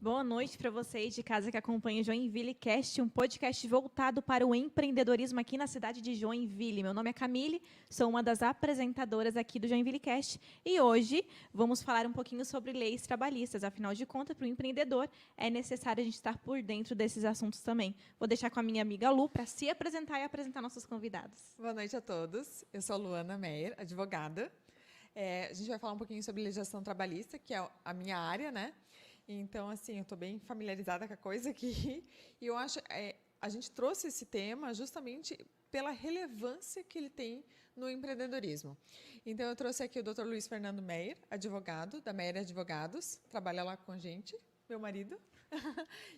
Boa noite para vocês de casa que acompanham o Joinville Cast, um podcast voltado para o empreendedorismo aqui na cidade de Joinville. Meu nome é Camille, sou uma das apresentadoras aqui do Joinville Cast e hoje vamos falar um pouquinho sobre leis trabalhistas. Afinal de contas, para o empreendedor é necessário a gente estar por dentro desses assuntos também. Vou deixar com a minha amiga Lu para se apresentar e apresentar nossos convidados. Boa noite a todos. Eu sou a Luana Meyer, advogada. A gente vai falar um pouquinho sobre legislação trabalhista, que é a minha área, né? Então, assim, eu estou bem familiarizada com a coisa aqui. E eu acho a gente trouxe esse tema justamente pela relevância que ele tem no empreendedorismo. Então, eu trouxe aqui o Dr. Luiz Fernando Meyer, advogado, da Meyer Advogados, trabalha lá com a gente, meu marido,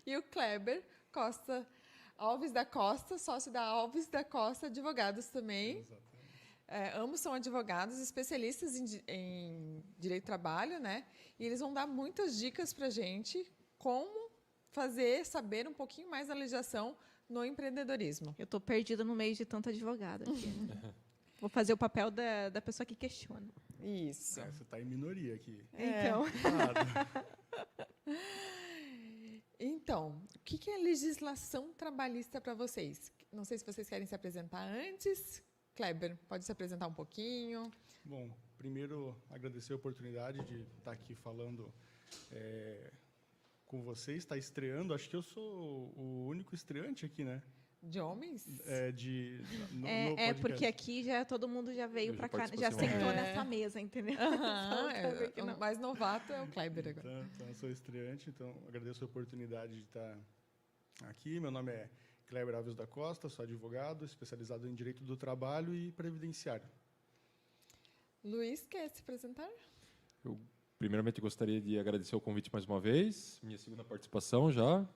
e o Kleber Costa Alves da Costa, sócio da Alves da Costa Advogados também. Exatamente. Ambos são advogados, especialistas em direito do trabalho, né? E eles vão dar muitas dicas para a gente como saber um pouquinho mais da legislação no empreendedorismo. Eu estou perdida no meio de tanta advogada aqui, né? Vou fazer o papel da pessoa que questiona. Isso. Você está em minoria aqui. Então, Então, o que é legislação trabalhista para vocês? Não sei se vocês querem se apresentar antes. Kleber, pode se apresentar um pouquinho? Bom, primeiro agradecer a oportunidade de estar aqui falando com vocês, está estreando. Acho que eu sou o único estreante aqui, né? De homens? No podcast. porque aqui já todo mundo já veio Eu para já cá, participei já uma vez. sentou nessa mesa, entendeu? O mais novato é o Kleber agora. Então, eu sou estreante, então agradeço a oportunidade de estar aqui. Meu nome é Kleber Alves da Costa, sou advogado, especializado em direito do trabalho e previdenciário. Luiz, quer se apresentar? Eu, primeiramente, gostaria de agradecer o convite mais uma vez, minha segunda participação já.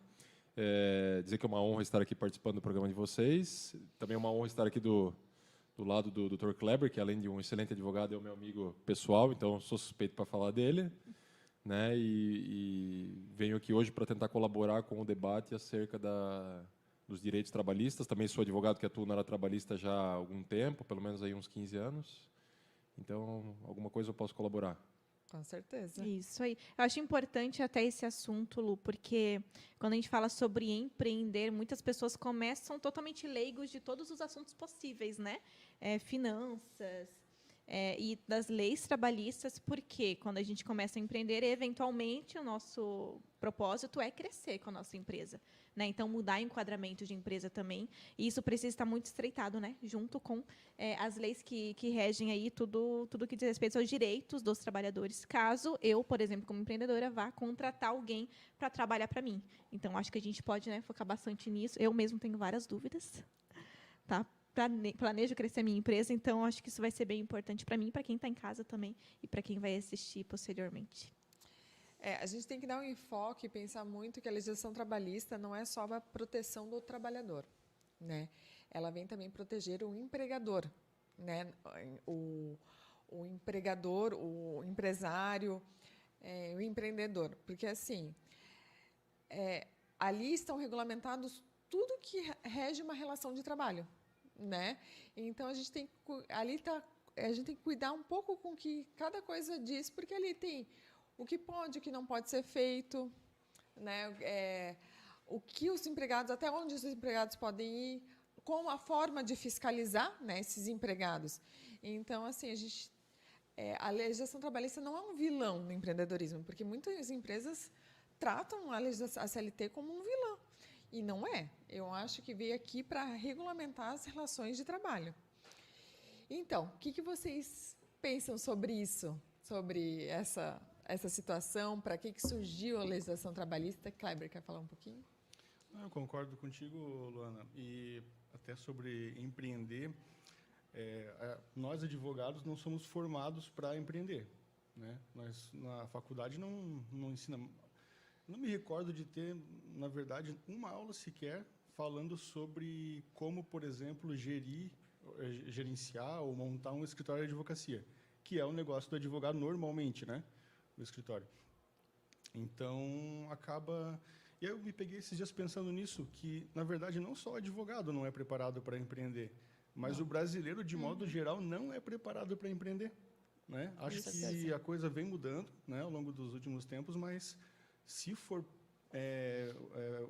Dizer que é uma honra estar aqui participando do programa de vocês. Também é uma honra estar aqui do lado do Dr. Kleber, que além de um excelente advogado, é o meu amigo pessoal, então sou suspeito para falar dele. Né? E venho aqui hoje para tentar colaborar com o debate acerca dos direitos trabalhistas. Também sou advogado que atuo na área trabalhista já há algum tempo, pelo menos aí uns 15 anos. Então, alguma coisa eu posso colaborar. Com certeza. Isso aí. Eu acho importante até esse assunto, Lu, porque quando a gente fala sobre empreender, muitas pessoas começam totalmente leigos de todos os assuntos possíveis, né? Finanças, e das leis trabalhistas, porque quando a gente começa a empreender, eventualmente o nosso propósito é crescer com a nossa empresa, né? Então mudar enquadramento de empresa também, e isso precisa estar muito estreitado, né? Junto com as leis que regem aí tudo que diz respeito aos direitos dos trabalhadores, caso eu, por exemplo, como empreendedora, vá contratar alguém para trabalhar para mim. Então acho que a gente pode, né, focar bastante nisso. Eu mesmo tenho várias dúvidas, tá? Planejo crescer a minha empresa, então acho que isso vai ser bem importante para mim, para quem está em casa também e para quem vai assistir posteriormente. A gente tem que dar um enfoque e pensar muito que a legislação trabalhista não é só a proteção do trabalhador, né? Ela vem também proteger o empregador, né? O empregador, o empresário, o empreendedor, porque assim ali estão regulamentados tudo que rege uma relação de trabalho, né? Então a gente tem que cuidar um pouco com o que cada coisa diz, porque ali tem o que pode, o que não pode ser feito, né? O que os empregados, até onde os empregados podem ir, com a forma de fiscalizar, né, esses empregados. Então, assim, a legislação trabalhista não é um vilão no empreendedorismo, porque muitas empresas tratam a CLT como um vilão. E não é. Eu acho que veio aqui para regulamentar as relações de trabalho. Então, o que vocês pensam sobre isso? Sobre essa situação? Para que surgiu a legislação trabalhista? Kleber, quer falar um pouquinho? Eu concordo contigo, Luana. E até sobre empreender, nós advogados não somos formados para empreender, né? Nós, na faculdade, não ensinamos. Não me recordo de ter, na verdade, uma aula sequer falando sobre como, por exemplo, gerenciar ou montar um escritório de advocacia, que é o negócio do advogado normalmente, né? O escritório. Então, acaba... E eu me peguei esses dias pensando nisso, que, na verdade, não só o advogado não é preparado para empreender, mas o brasileiro, de modo geral, não é preparado para empreender, né? Acho que a coisa vem mudando, né, ao longo dos últimos tempos, mas se for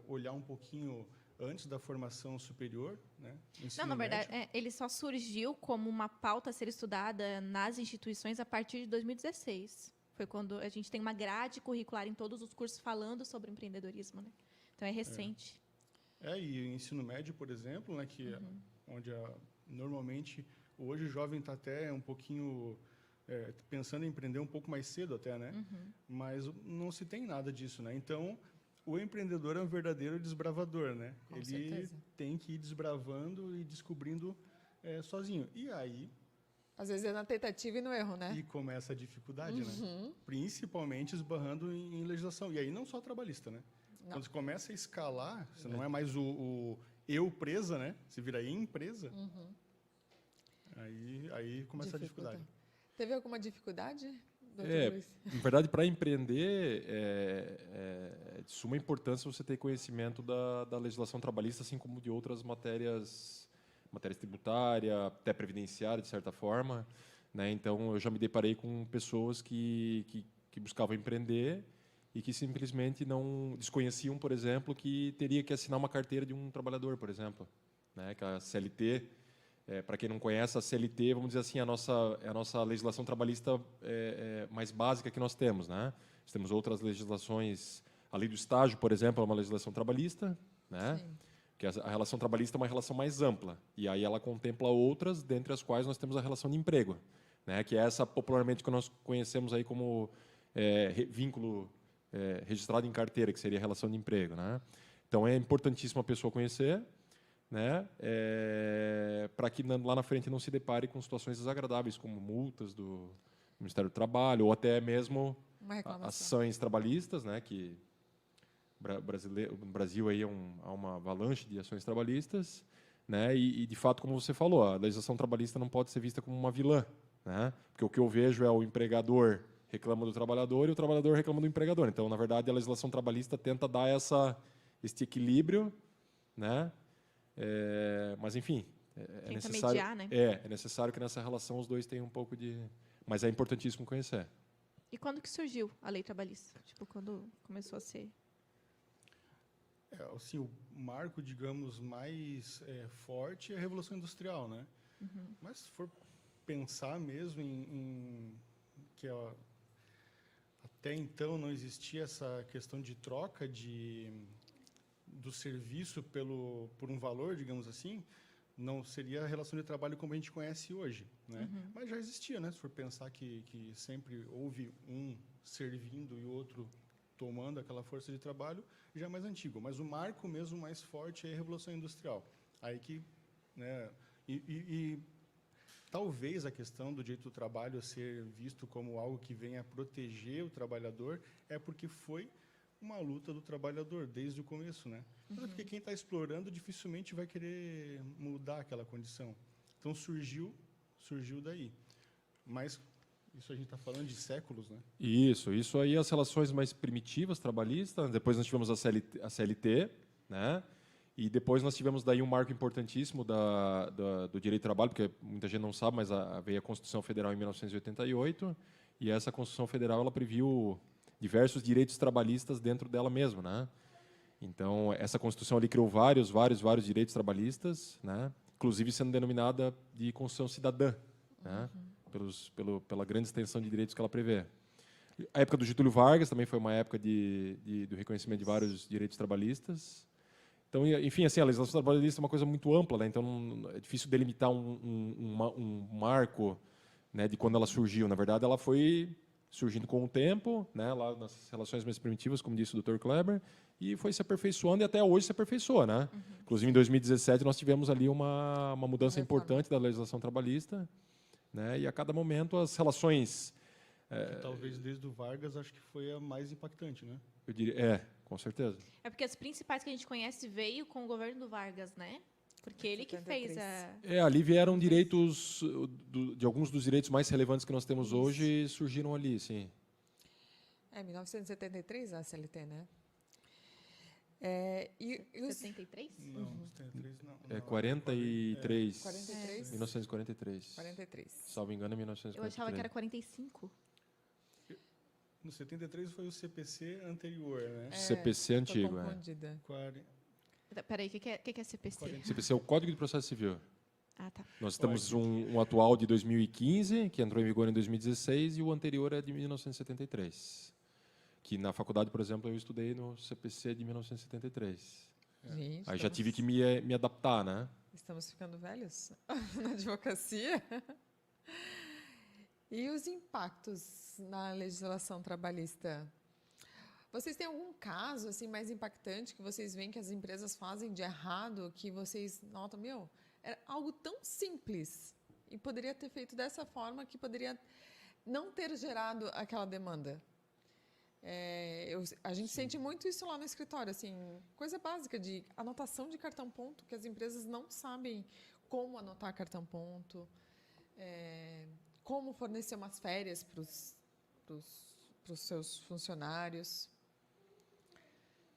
olhar um pouquinho antes da formação superior, né? Não, Ensino na verdade, médio. ele só surgiu como uma pauta a ser estudada nas instituições a partir de 2016. Foi quando a gente tem uma grade curricular em todos os cursos falando sobre empreendedorismo, né? Então, é recente. E o ensino médio, por exemplo, né, que onde normalmente hoje o jovem está até um pouquinho pensando em empreender um pouco mais cedo até, né? Mas não se tem nada disso, né? Então, o empreendedor é um verdadeiro desbravador, né? Com Ele certeza. tem que ir desbravando e descobrindo sozinho. E aí Às vezes é na tentativa e no erro, né? e começa a dificuldade, né? Principalmente esbarrando em legislação. E aí não só trabalhista, né? Não. Quando você começa a escalar, você não é mais o eu presa, né? Você vira empresa. Aí começa a dificuldade. Teve alguma dificuldade, doutor É, Luiz? na verdade, para empreender, é de suma importância você ter conhecimento da legislação trabalhista, assim como de outras matérias tributária, até previdenciária, de certa forma, né? Então, eu já me deparei com pessoas que buscavam empreender e que simplesmente não desconheciam, por exemplo, que teria que assinar uma carteira de um trabalhador, por exemplo, né? Que a CLT, para quem não conhece, a CLT, vamos dizer assim, é a nossa legislação trabalhista mais básica que nós temos, né? Nós temos outras legislações, a lei do estágio, por exemplo, é uma legislação trabalhista, né? Sim. Que a relação trabalhista é uma relação mais ampla, e aí ela contempla outras, dentre as quais nós temos a relação de emprego, né? Que é essa popularmente que nós conhecemos aí como vínculo registrado em carteira, que seria a relação de emprego, né? Então, é importantíssimo a pessoa conhecer, né? Para que lá na frente não se depare com situações desagradáveis, como multas do Ministério do Trabalho, ou até mesmo Uma reclamação. ações trabalhistas, né? Que no Brasil aí há uma avalanche de ações trabalhistas, né? E de fato, como você falou, a legislação trabalhista não pode ser vista como uma vilã, né? Porque o que eu vejo é o empregador reclama do trabalhador e o trabalhador reclama do empregador. Então, na verdade, a legislação trabalhista tenta dar este equilíbrio, né? Mas enfim, é Tenta necessário mediar, né? é necessário que nessa relação os dois tenham um pouco de, mas é importantíssimo conhecer. E quando que surgiu a lei trabalhista? Tipo, quando começou a ser... Assim, o marco, digamos, mais forte é a Revolução Industrial, né? Mas se for pensar mesmo em que até então não existia essa questão de troca do serviço por um valor, digamos assim, não seria a relação de trabalho como a gente conhece hoje, né? Mas já existia, né? Se for pensar que sempre houve um servindo e o outro tomando aquela força de trabalho, já é mais antigo. Mas o marco mesmo mais forte é a Revolução Industrial. Aí que, né? E talvez a questão do direito do trabalho ser visto como algo que venha a proteger o trabalhador é porque foi uma luta do trabalhador desde o começo, né? Porque quem está explorando dificilmente vai querer mudar aquela condição. Então surgiu daí. Mas isso a gente está falando de séculos, né? Isso aí as relações mais primitivas trabalhistas, depois nós tivemos a CLT, né? E depois nós tivemos daí um marco importantíssimo do direito do trabalho, porque muita gente não sabe, mas veio a Constituição Federal em 1988, e essa Constituição Federal ela previu diversos direitos trabalhistas dentro dela mesma, né? Então, essa Constituição ali criou vários direitos trabalhistas, né? Inclusive sendo denominada de Constituição Cidadã, né? Pela grande extensão de direitos que ela prevê. A época do Getúlio Vargas também foi uma época do reconhecimento de vários direitos trabalhistas. Então, enfim, assim, a legislação trabalhista é uma coisa muito ampla, né? Então é difícil delimitar um marco, né, de quando ela surgiu. Na verdade, ela foi surgindo com o tempo, né, lá nas relações mais primitivas, como disse o Dr. Kleber, e foi se aperfeiçoando e até hoje se aperfeiçoa, né? Inclusive, em 2017, nós tivemos ali uma mudança importante da legislação trabalhista, né? E a cada momento as relações... Que talvez desde o Vargas acho que foi a mais impactante, né? Eu diria, com certeza. É porque as principais que a gente conhece veio com o governo do Vargas, né? Porque ele que fez a... Ali vieram direitos, de alguns dos direitos mais relevantes que nós temos hoje surgiram ali, sim. 1973 a CLT, né? 73? Não, 73 não. 43. 43? 1943. 43. Salvo engano, é 1943. Eu achava que era 45. No 73 foi o CPC anterior, né? CPC tô antigo, confundida. Peraí, o que é CPC? CPC é o Código de Processo Civil. Ah, tá. Nós temos um atual de 2015, que entrou em vigor em 2016, e o anterior é de 1973. Que na faculdade, por exemplo, eu estudei no CPC de 1973. Gente, Aí já tive que me adaptar, né? estamos ficando velhos na advocacia. E os impactos na legislação trabalhista? Vocês têm algum caso assim mais impactante que vocês veem que as empresas fazem de errado, que vocês notam, era algo tão simples e poderia ter feito dessa forma que poderia não ter gerado aquela demanda? A gente sente muito isso lá no escritório, assim, coisa básica de anotação de cartão ponto, que as empresas não sabem como anotar cartão ponto, como fornecer umas férias para os seus funcionários.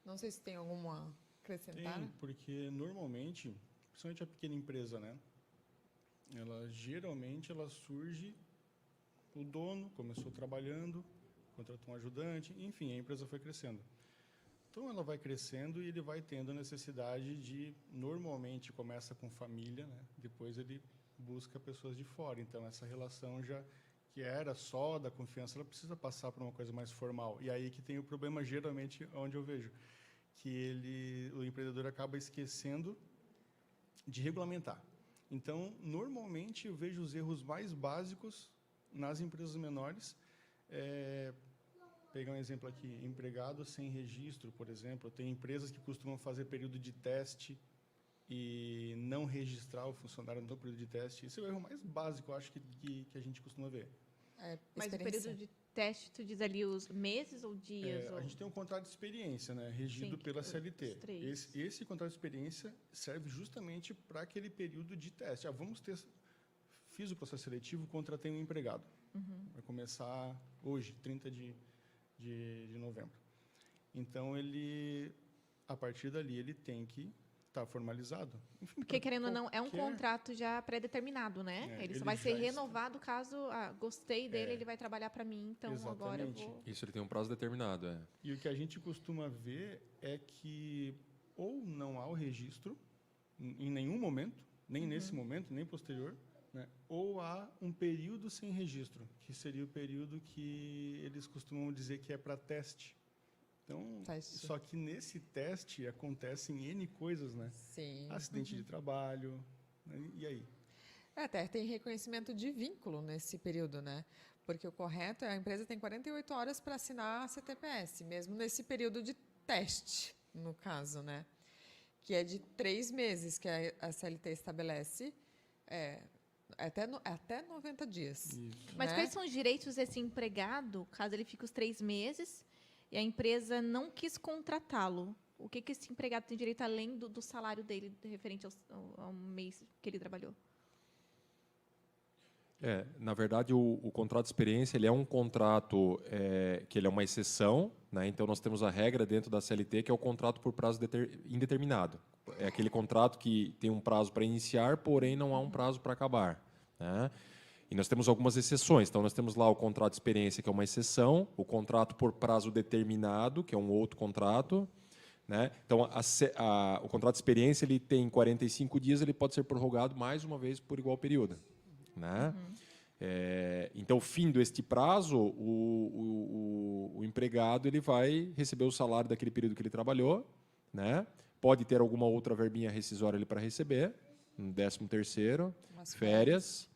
Não sei se tem alguma a acrescentar. Tem, porque normalmente, principalmente a pequena empresa, né? Geralmente ela surge, o dono começou trabalhando, contratou um ajudante, enfim, a empresa foi crescendo. Então ela vai crescendo e ele vai tendo a necessidade de, normalmente começa com família, né? Depois ele busca pessoas de fora. Então essa relação já que era só da confiança, ela precisa passar para uma coisa mais formal. E aí que tem o problema, geralmente, onde eu vejo, que o empreendedor acaba esquecendo de regulamentar. Então, normalmente, eu vejo os erros mais básicos nas empresas menores. Pegar um exemplo aqui, empregado sem registro, por exemplo. Tem empresas que costumam fazer período de teste e não registrar o funcionário no período de teste. Esse é o erro mais básico, eu acho, que a gente costuma ver. Mas o período de teste, tu diz ali os meses ou dias? A gente tem um contrato de experiência, né, regido pela CLT. Esse contrato de experiência serve justamente para aquele período de teste. Fiz o processo seletivo, contratei um empregado. Vai começar hoje, 30 de novembro. Então, a partir dali, ele tem que estar formalizado. Enfim, porque, querendo ou não, é um contrato já pré-determinado, né? Ele só vai ser renovado caso gostei dele, ele vai trabalhar para mim, então exatamente. Agora eu vou... Isso, ele tem um prazo determinado, E o que a gente costuma ver é que ou não há o registro em nenhum momento, nem nesse momento, nem posterior, né? Ou há um período sem registro, que seria o período que eles costumam dizer que é para teste. Então, só que nesse teste acontecem N coisas, né? Sim. Acidente de trabalho, né? E aí? Até tem reconhecimento de vínculo nesse período, né? Porque o correto é a empresa tem 48 horas para assinar a CTPS, mesmo nesse período de teste, no caso, né? Que é de 3 meses que a CLT estabelece, até 90 dias. Isso. Mas né? quais são os direitos desse empregado, caso ele fique os 3 meses e a empresa não quis contratá-lo? O que esse empregado tem direito além do salário dele, referente ao mês que ele trabalhou? Na verdade, o contrato de experiência ele é um contrato que ele é uma exceção, né? Então, nós temos a regra dentro da CLT, que é o contrato por prazo indeterminado. É aquele contrato que tem um prazo para iniciar, porém não há um prazo para acabar, né? E nós temos algumas exceções. Então, nós temos lá o contrato de experiência, que é uma exceção, o contrato por prazo determinado, que é um outro contrato, né? Então, o contrato de experiência ele tem 45 dias, ele pode ser prorrogado mais uma vez por igual período, né? Então, findo este prazo, o empregado ele vai receber o salário daquele período que ele trabalhou, né? Pode ter alguma outra verbinha rescisória ali para receber, um 13º, férias,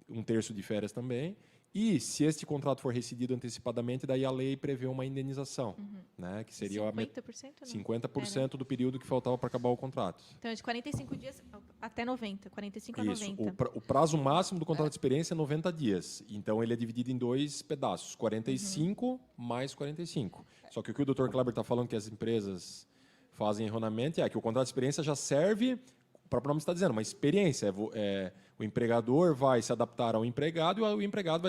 1/3 de férias também. E, se este contrato for rescindido antecipadamente, daí a lei prevê uma indenização, né? Que seria 50%? 50% do período que faltava para acabar o contrato. Então, é de 45 dias até 90, 45 a Isso. 90. O prazo máximo do contrato de experiência é 90 dias. Então, ele é dividido em 2 pedaços, 45 mais 45. Só que o que o Dr. Kleber está falando que as empresas fazem erroneamente é que o contrato de experiência já serve, o próprio nome está dizendo, uma experiência. O empregador vai se adaptar ao empregado e o empregado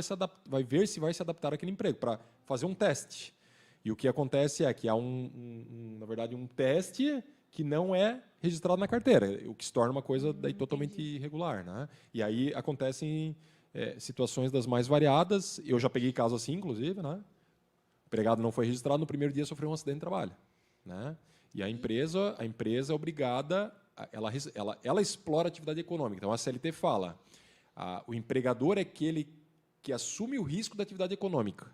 vai ver se vai se adaptar àquele emprego, para fazer um teste. E o que acontece é que há, na verdade, um teste que não é registrado na carteira, o que se torna uma coisa daí totalmente irregular, né? E aí acontecem situações das mais variadas. Eu já peguei casos assim, inclusive, né? O empregado não foi registrado, no primeiro dia sofreu um acidente de trabalho, né? E a empresa é obrigada, ela explora a atividade econômica. Então, a CLT fala, o empregador é aquele que assume o risco da atividade econômica.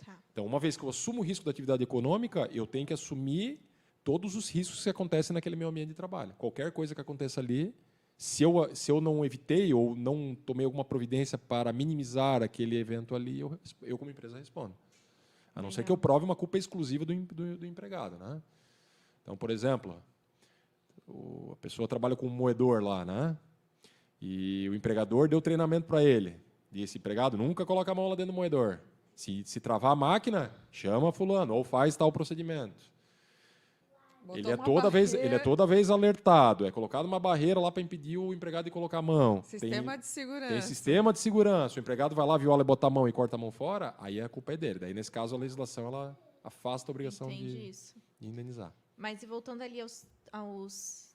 Tá. Então, uma vez que eu assumo o risco da atividade econômica, eu tenho que assumir todos os riscos que acontecem naquele meu ambiente de trabalho. Qualquer coisa que aconteça ali, se eu não evitei ou não tomei alguma providência para minimizar aquele evento ali, eu como empresa, respondo. A não ser que eu prove uma culpa exclusiva do empregado, né? Então, por exemplo, a pessoa trabalha com um moedor lá, né? E o empregador deu treinamento para ele. E esse empregado nunca coloca a mão lá dentro do moedor. Se travar a máquina, chama fulano ou faz tal procedimento. Ele é toda vez alertado. É colocado uma barreira lá para impedir o empregado de colocar a mão. Sistema de segurança. Tem sistema de segurança. O empregado vai lá, viola e bota a mão e corta a mão fora, aí a culpa é dele. Daí, nesse caso, a legislação ela afasta a obrigação de indenizar. Mas e voltando ali aos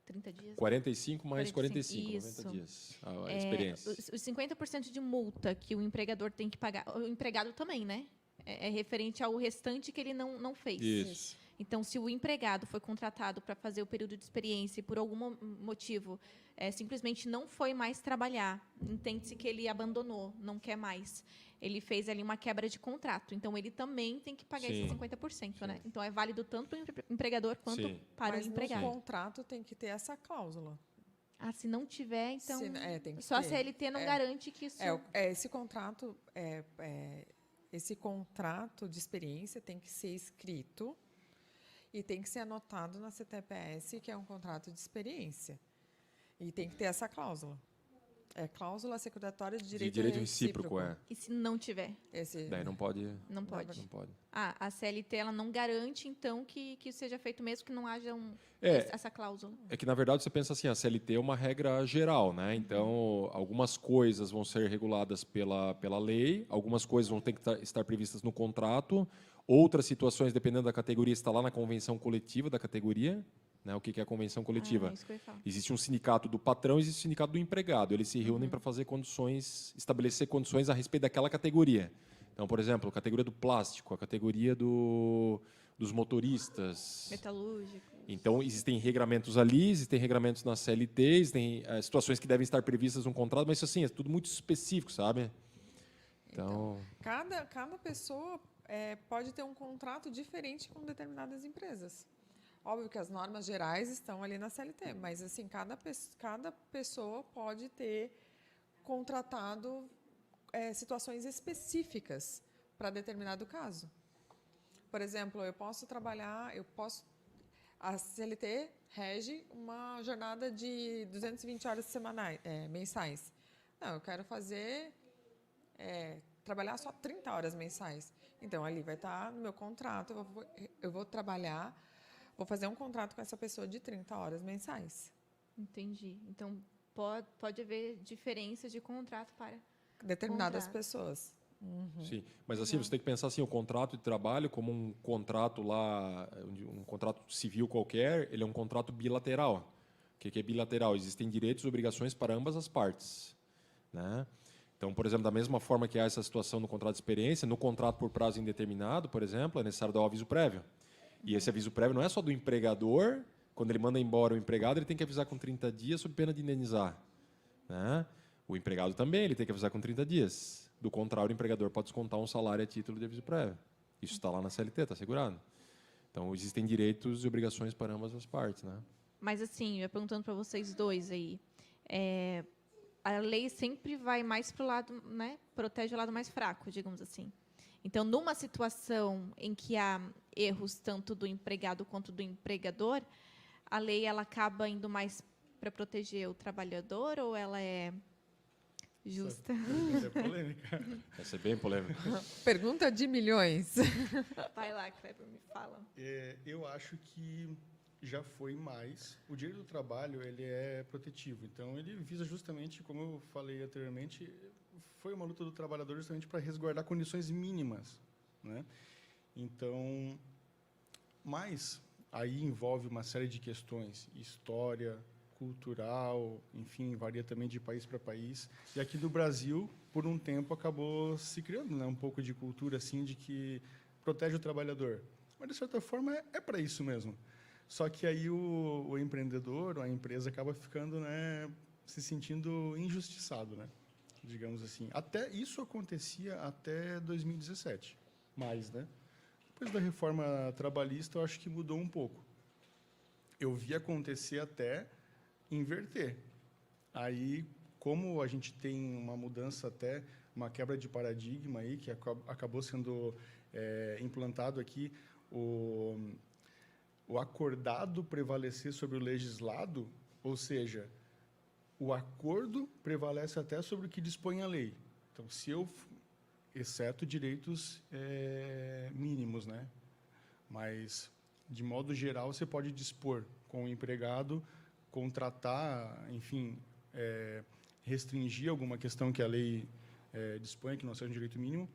30 dias? 45 mais 45, isso. 90 dias. A experiência. Os 50% de multa que o empregador tem que pagar, o empregado também, né? É referente ao restante que ele não fez. Isso. Então, se o empregado foi contratado para fazer o período de experiência e por algum motivo simplesmente não foi mais trabalhar, entende-se que ele abandonou, não quer mais, ele fez ali uma quebra de contrato. Então, ele também tem que pagar esses 50%, né? Então, é válido tanto para o empregador quanto para o empregado. Mas no contrato tem que ter essa cláusula. Se não tiver, então... tem que só a ter. CLT não garante que isso... Esse contrato de experiência tem que ser escrito e tem que ser anotado na CTPS, que é um contrato de experiência. E tem que ter essa cláusula. É cláusula securatória de direito recíproco. E se não tiver? Daí não pode. Não pode. Não pode. A CLT ela não garante, então, que isso seja feito mesmo que não haja essa cláusula. É que, na verdade, você pensa assim, a CLT é uma regra geral, né? Então, algumas coisas vão ser reguladas pela lei, algumas coisas vão ter que estar previstas no contrato, outras situações, dependendo da categoria, está lá na convenção coletiva da categoria. Né, o que é a convenção coletiva? Isso que eu ia falar. Existe um sindicato do patrão e existe um sindicato do empregado. Eles se reúnem para fazer estabelecer condições a respeito daquela categoria. Então, por exemplo, a categoria do plástico, a categoria dos motoristas. Metalúrgico. Então, existem regramentos ali, existem regramentos na CLT, existem situações que devem estar previstas no contrato, mas assim, é tudo muito específico, sabe? Então cada pessoa pode ter um contrato diferente com determinadas empresas. Óbvio que as normas gerais estão ali na CLT, mas assim, cada pessoa pode ter contratado situações específicas para determinado caso. Por exemplo, a CLT rege uma jornada de 220 horas mensais. Não, eu quero trabalhar só 30 horas mensais. Então, ali vai estar no meu contrato, eu vou fazer um contrato com essa pessoa de 30 horas mensais. Entendi. Então, pode haver diferenças de contrato para determinadas pessoas. Sim, mas assim, você tem que pensar assim, o contrato de trabalho como um contrato um contrato civil qualquer, ele é um contrato bilateral. O que é bilateral? Existem direitos e obrigações para ambas as partes, né? Então, por exemplo, da mesma forma que há essa situação no contrato de experiência, no contrato por prazo indeterminado, por exemplo, é necessário dar o aviso prévio. E esse aviso prévio não é só do empregador, quando ele manda embora o empregado, ele tem que avisar com 30 dias sob pena de indenizar, né? O empregado também, ele tem que avisar com 30 dias. Do contrário, o empregador pode descontar um salário a título de aviso prévio. Isso está lá na CLT, está assegurado. Então, existem direitos e obrigações para ambas as partes, né? Mas, assim, eu ia perguntando para vocês dois aí, a lei sempre vai mais para o lado, né? Protege o lado mais fraco, digamos assim. Então, numa situação em que há erros tanto do empregado quanto do empregador, a lei ela acaba indo mais para proteger o trabalhador ou ela é justa? Essa é polêmica. Essa é bem polêmica. Pergunta de milhões. Vai lá, Kleber, me fala. Eu acho que já foi mais. O direito do trabalho ele é protetivo, então ele visa justamente, como eu falei anteriormente, foi uma luta do trabalhador justamente para resguardar condições mínimas, né? Então, mas aí envolve uma série de questões, história, cultural, enfim, varia também de país para país. E aqui no Brasil, por um tempo, acabou se criando, né, um pouco de cultura assim de que protege o trabalhador. Mas, de certa forma, é para isso mesmo. Só que aí o empreendedor, ou a empresa, acaba ficando, né, se sentindo injustiçado, né, digamos assim. Até isso acontecia até 2017, mais, né? Depois da reforma trabalhista, eu acho que mudou um pouco. Eu vi acontecer até inverter. Aí, como a gente tem uma mudança até, uma quebra de paradigma aí, que acabou sendo implantado aqui, o acordado prevalecer sobre o legislado, ou seja, o acordo prevalece até sobre o que dispõe a lei. Então, exceto direitos mínimos, né? Mas, de modo geral, você pode dispor com o empregado, contratar, enfim, restringir alguma questão que a lei dispõe, que não seja um direito mínimo.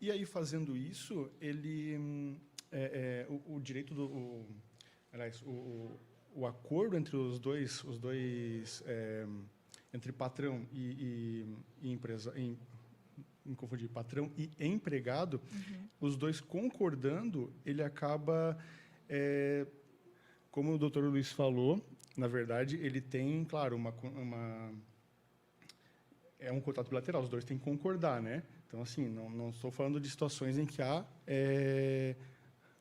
E aí, fazendo isso, ele o direito aliás, o acordo entre os dois entre patrão e empresa, me confundi, patrão e empregado, os dois concordando, ele acaba, como o doutor Luiz falou, na verdade, ele tem, claro, é um contrato bilateral, os dois têm que concordar, né? Então, assim, não estou falando de situações em que há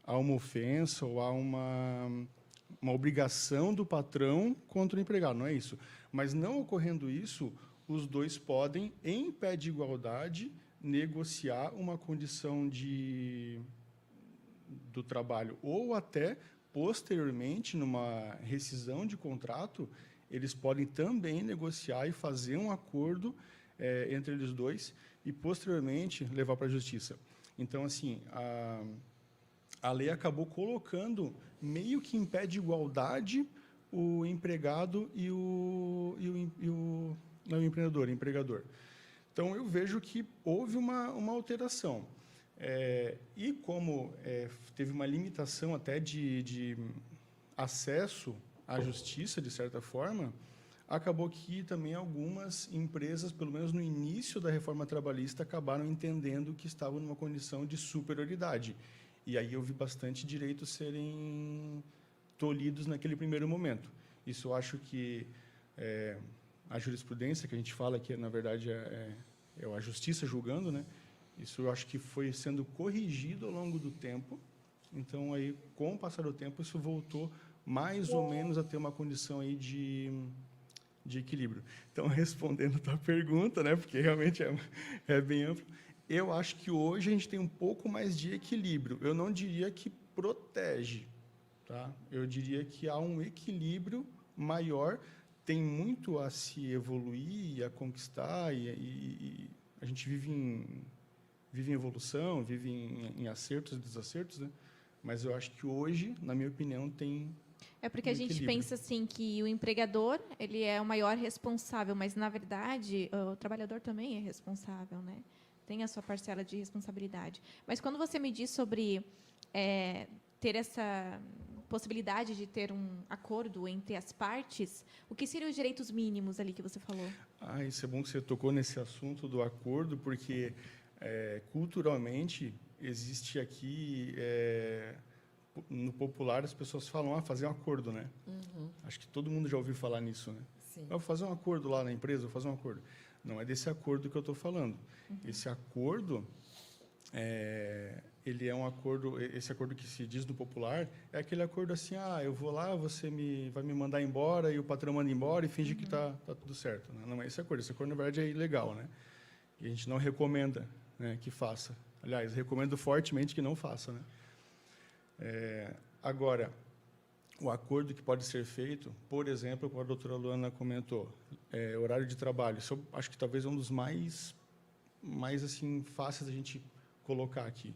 uma ofensa ou há uma obrigação do patrão contra o empregado, não é isso. Mas, não ocorrendo isso, os dois podem, em pé de igualdade, negociar uma condição do trabalho, ou até, posteriormente, numa rescisão de contrato, eles podem também negociar e fazer um acordo entre eles dois e, posteriormente, levar para a justiça. Então, assim, a lei acabou colocando meio que em pé de igualdade o empregado e o empregador. Então, eu vejo que houve uma alteração. E como teve uma limitação até de acesso à justiça, de certa forma, acabou que também algumas empresas, pelo menos no início da reforma trabalhista, acabaram entendendo que estavam numa condição de superioridade. E aí eu vi bastante direitos serem tolhidos naquele primeiro momento. Isso eu acho que a jurisprudência, que a gente fala que, na verdade, é a justiça julgando, né? Isso eu acho que foi sendo corrigido ao longo do tempo. Então, aí, com o passar do tempo, isso voltou mais ou menos a ter uma condição aí de equilíbrio. Então, respondendo a tua pergunta, né, porque realmente é bem amplo, eu acho que hoje a gente tem um pouco mais de equilíbrio. Eu não diria que protege, tá? Eu diria que há um equilíbrio maior, tem muito a se evoluir, a conquistar, e a gente vive em evolução, vive em acertos e desacertos, né? Mas eu acho que hoje, na minha opinião, tem porque a gente pensa assim que o empregador, ele é o maior responsável, mas na verdade o trabalhador também é responsável, né? Tem a sua parcela de responsabilidade. Mas quando você me diz sobre ter essa possibilidade de ter um acordo entre as partes, o que seriam os direitos mínimos ali que você falou? Isso é bom que você tocou nesse assunto do acordo, porque culturalmente existe aqui no popular as pessoas falam fazer um acordo, né? Acho que todo mundo já ouviu falar nisso, né? Sim. Eu vou fazer um acordo lá na empresa, vou fazer um acordo. Não é desse acordo que eu estou falando. Esse acordo ele é um acordo, esse acordo que se diz no popular é aquele acordo assim, eu vou lá, você vai me mandar embora e o patrão manda embora e finge que tá tudo certo, né? Não é esse acordo. Esse acordo na verdade é ilegal, né? E a gente não recomenda, né, que faça. Aliás, recomendo fortemente que não faça, né? Agora, o acordo que pode ser feito, por exemplo, como a doutora Luana comentou, horário de trabalho. Isso eu acho que talvez é um dos mais assim, fáceis da gente colocar aqui.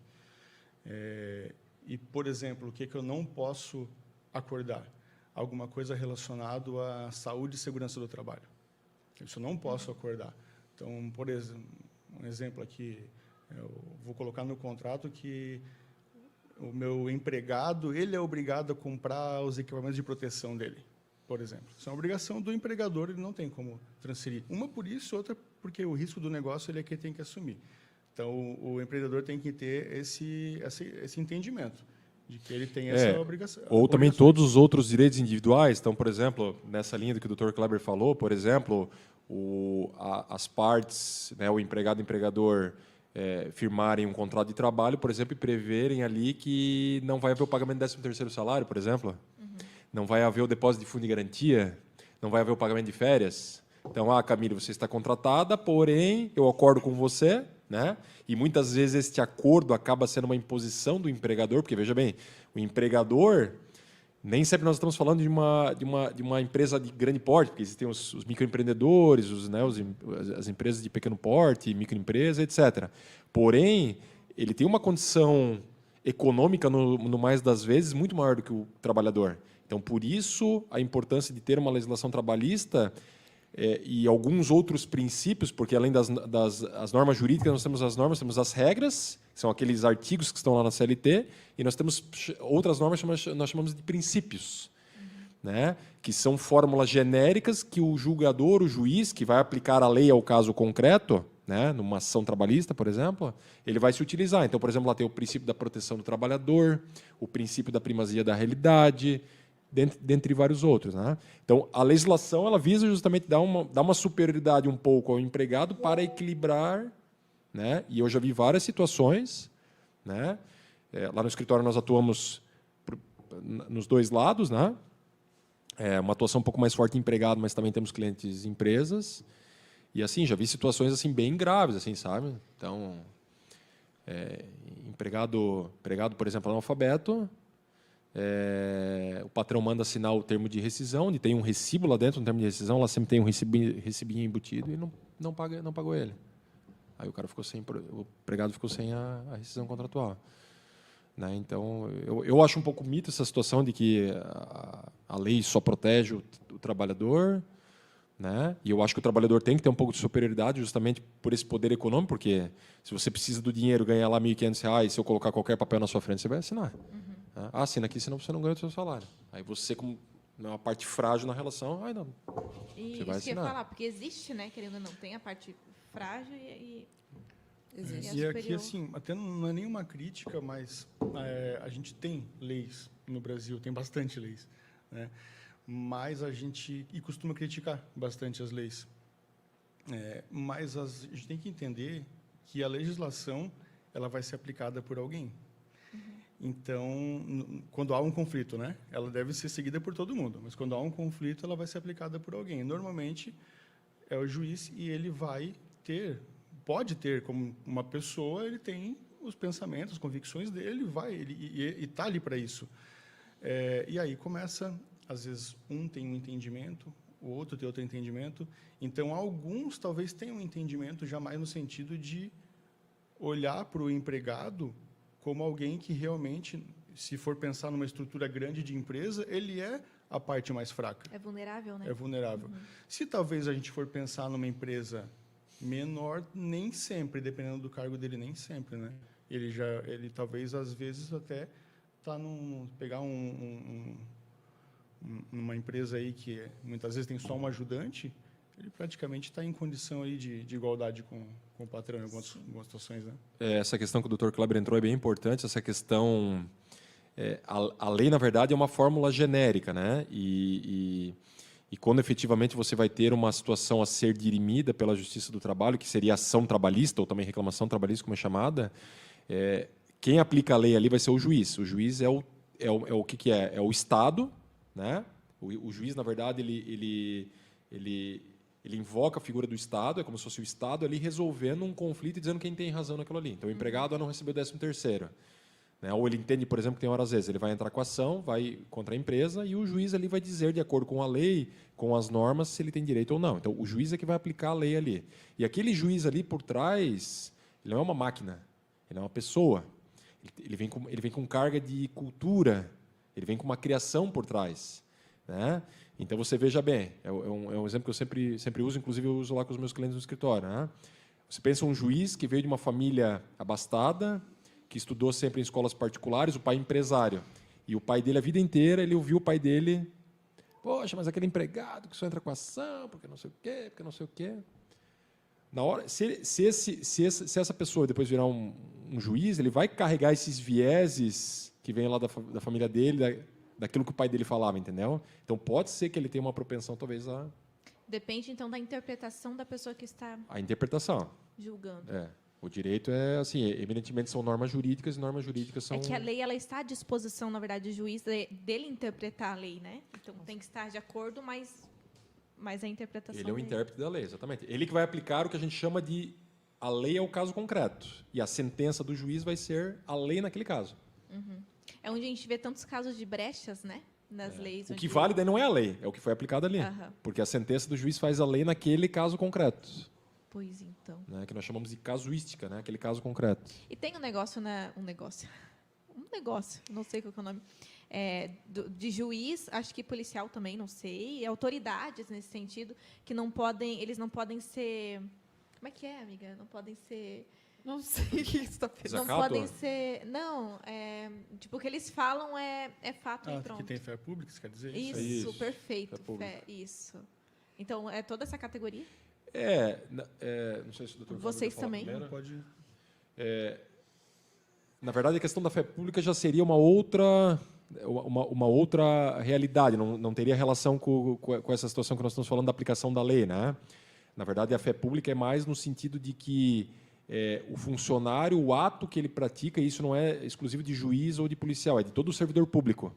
E, por exemplo, o que eu não posso acordar? Alguma coisa relacionada à saúde e segurança do trabalho. Isso eu não posso acordar. Então, por exemplo, um exemplo aqui, eu vou colocar no contrato que o meu empregado, ele é obrigado a comprar os equipamentos de proteção dele, por exemplo. Isso é uma obrigação do empregador, ele não tem como transferir. Uma por isso, outra porque o risco do negócio ele é quem tem que assumir. Então, o empreendedor tem que ter esse entendimento de que ele tem essa obrigação. Ou também todos os outros direitos individuais. Então, por exemplo, nessa linha do que o Dr. Kleber falou, por exemplo, as partes, né, o empregado e o empregador firmarem um contrato de trabalho, por exemplo, e preverem ali que não vai haver o pagamento do 13º salário, por exemplo. Não vai haver o depósito de fundo de garantia, não vai haver o pagamento de férias. Então, Camila, você está contratada, porém, eu acordo com você, né? E muitas vezes este acordo acaba sendo uma imposição do empregador, porque, veja bem, o empregador, nem sempre nós estamos falando de uma empresa de grande porte, porque existem os microempreendedores, as empresas de pequeno porte, microempresa, etc. Porém, ele tem uma condição econômica, no mais das vezes, muito maior do que o trabalhador. Então, por isso, a importância de ter uma legislação trabalhista e alguns outros princípios, porque além das normas jurídicas, nós temos as normas, temos as regras, que são aqueles artigos que estão lá na CLT, e nós temos outras normas que nós chamamos de princípios, né? Que são fórmulas genéricas que o julgador, o juiz, que vai aplicar a lei ao caso concreto, né, numa ação trabalhista, por exemplo, ele vai se utilizar. Então, por exemplo, lá tem o princípio da proteção do trabalhador, o princípio da primazia da realidade, dentre vários outros, né? Então, a legislação ela visa justamente dar uma superioridade um pouco ao empregado para equilibrar, né? E eu já vi várias situações, né? Lá no escritório nós atuamos nos dois lados, né? Uma atuação um pouco mais forte em empregado, mas também temos clientes empresas. E assim, já vi situações assim bem graves, assim, sabe? Então, empregado, por exemplo, analfabeto, o patrão manda assinar o termo de rescisão, onde tem um recibo lá dentro, um termo de rescisão, lá sempre tem um recibinho embutido e não pagou ele. Aí o empregado ficou sem a rescisão contratual. Né? Então, eu acho um pouco mito essa situação de que a lei só protege o trabalhador, né? E eu acho que o trabalhador tem que ter um pouco de superioridade justamente por esse poder econômico, porque se você precisa do dinheiro, ganhar lá R$ 1.500, se eu colocar qualquer papel na sua frente, você vai assinar. Assina aqui, senão você não ganha o seu salário. Aí você, como uma parte frágil na relação, não. Você vai assinar. Isso que eu ia falar, porque existe, né, querendo ou não, tem a parte frágil e Existe. E aqui, assim, até não é nenhuma crítica, mas a gente tem leis no Brasil, tem bastante leis, né? Mas a gente costuma criticar bastante as leis. Mas a gente tem que entender que a legislação ela vai ser aplicada por alguém. Então, quando há um conflito, né, ela deve ser seguida por todo mundo, mas quando há um conflito, ela vai ser aplicada por alguém. Normalmente, é o juiz e ele pode ter como uma pessoa, ele tem os pensamentos, as convicções dele, e está ali para isso. E aí começa, às vezes, um tem um entendimento, o outro tem outro entendimento. Então, alguns talvez tenham um entendimento jamais no sentido de olhar para o empregado como alguém que realmente, se for pensar numa estrutura grande de empresa, ele é a parte mais fraca. é vulnerável, né? É vulnerável. Se talvez a gente for pensar numa empresa menor, nem sempre, dependendo do cargo dele, nem sempre, né? Ele talvez, às vezes, até está pegar uma empresa aí que muitas vezes tem só um ajudante, ele praticamente está em condição aí de igualdade com o patrão em algumas situações, né? Essa questão que o Dr. Kleber entrou é bem importante, essa questão... a lei, na verdade, é uma fórmula genérica, né? E quando efetivamente você vai ter uma situação a ser dirimida pela Justiça do Trabalho, que seria ação trabalhista, ou também reclamação trabalhista, como é chamada, quem aplica a lei ali vai ser o juiz. O juiz é o que é? É o Estado, né? O juiz, na verdade, ele invoca a figura do Estado, é como se fosse o Estado ali resolvendo um conflito e dizendo quem tem razão naquilo ali. Então, o empregado não recebeu o 13º. Né? Ou ele entende, por exemplo, que tem horas vezes, ele vai entrar com a ação, vai contra a empresa, e o juiz ali vai dizer, de acordo com a lei, com as normas, se ele tem direito ou não. Então, o juiz é que vai aplicar a lei ali. E aquele juiz ali por trás, ele não é uma máquina, ele é uma pessoa. Ele vem com carga de cultura, ele vem com uma criação por trás. Né? Então, você veja bem, é um exemplo que eu sempre uso, inclusive eu uso lá com os meus clientes no escritório. Né? Você pensa um juiz que veio de uma família abastada, que estudou sempre em escolas particulares, o pai empresário. E o pai dele, a vida inteira, ele ouviu o pai dele, poxa, mas aquele empregado que só entra com ação, porque não sei o quê, porque não sei o quê. Na hora, se essa pessoa depois virar um juiz, ele vai carregar esses vieses que vêm lá da família dele, daquilo que o pai dele falava, entendeu? Então, pode ser que ele tenha uma propensão, talvez, a... Depende, então, da interpretação da pessoa que está A interpretação. julgando. É. O direito é, assim, eminentemente são normas jurídicas, e normas jurídicas são... É que a lei ela está à disposição, na verdade, do juiz dele interpretar a lei, né? Então, tem que estar de acordo, mas a interpretação Ele é o dele. intérprete da lei, exatamente. Ele que vai aplicar o que a gente chama de... A lei é o caso concreto. E a sentença do juiz vai ser a lei naquele caso. É onde a gente vê tantos casos de brechas, né? Nas leis. O onde- que vale daí não é a lei, é o que foi aplicado ali. Aham. Porque a sentença do juiz faz a lei naquele caso concreto, Pois então. né, que nós chamamos de casuística, né, aquele caso concreto. E tem um negócio, não sei qual que é o nome, de juiz, acho que policial também, não sei, e autoridades nesse sentido, que eles não podem ser, como é que é, amiga? Não podem ser, Não sei o que você está pensando. não Desacato? podem ser, não, tipo, o que eles falam é fato e Ah, pronto. que tem fé pública, você quer dizer Isso, Isso, perfeito, fé pública. isso. Então, é toda essa categoria? Não sei se o doutor Vocês Fábio vai também? falar Não primeiro. pode... Na verdade, a questão da fé pública já seria uma outra realidade, não teria relação com essa situação que nós estamos falando da aplicação da lei, né? Na verdade, a fé pública é mais no sentido de que o funcionário, o ato que ele pratica, isso não é exclusivo de juiz ou de policial, é de todo servidor público.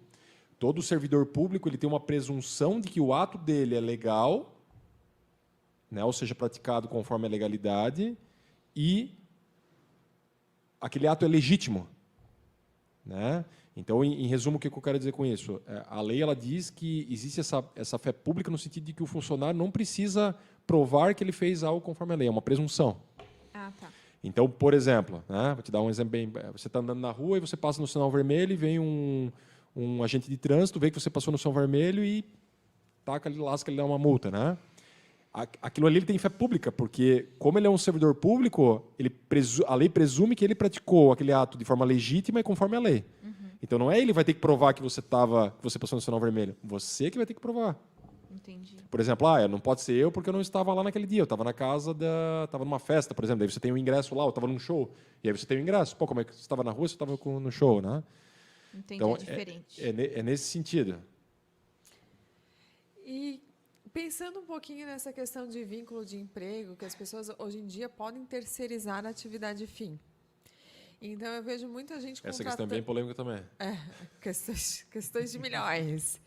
Todo servidor público ele tem uma presunção de que o ato dele é legal, né? Ou seja, praticado conforme a legalidade, e aquele ato é legítimo, né? Então, em resumo, o que eu quero dizer com isso? A lei ela diz que existe essa fé pública no sentido de que o funcionário não precisa provar que ele fez algo conforme a lei, é uma presunção. Ah, tá. Então, por exemplo, né, vou te dar um exemplo bem... Você está andando na rua e você passa no sinal vermelho e vem um agente de trânsito, vê que você passou no sinal vermelho e taca ali, lasca, ele dá uma multa, né? Aquilo ali ele tem fé pública, porque como ele é um servidor público, a lei presume que ele praticou aquele ato de forma legítima e conforme a lei. Então não é ele que vai ter que provar que você passou no sinal vermelho, você que vai ter que provar. Entendi. Por exemplo, não pode ser eu porque eu não estava lá naquele dia, eu estava na casa estava numa festa, por exemplo, daí você tem um ingresso lá, eu estava num show, e aí você tem o ingresso. Pô, como é que você estava na rua, você estava no show, né? Entendi, Então, é diferente. é nesse sentido. E pensando um pouquinho nessa questão de vínculo de emprego, que as pessoas hoje em dia podem terceirizar a atividade fim. Então, eu vejo muita gente Essa questão é bem polêmica também. questões de milhões.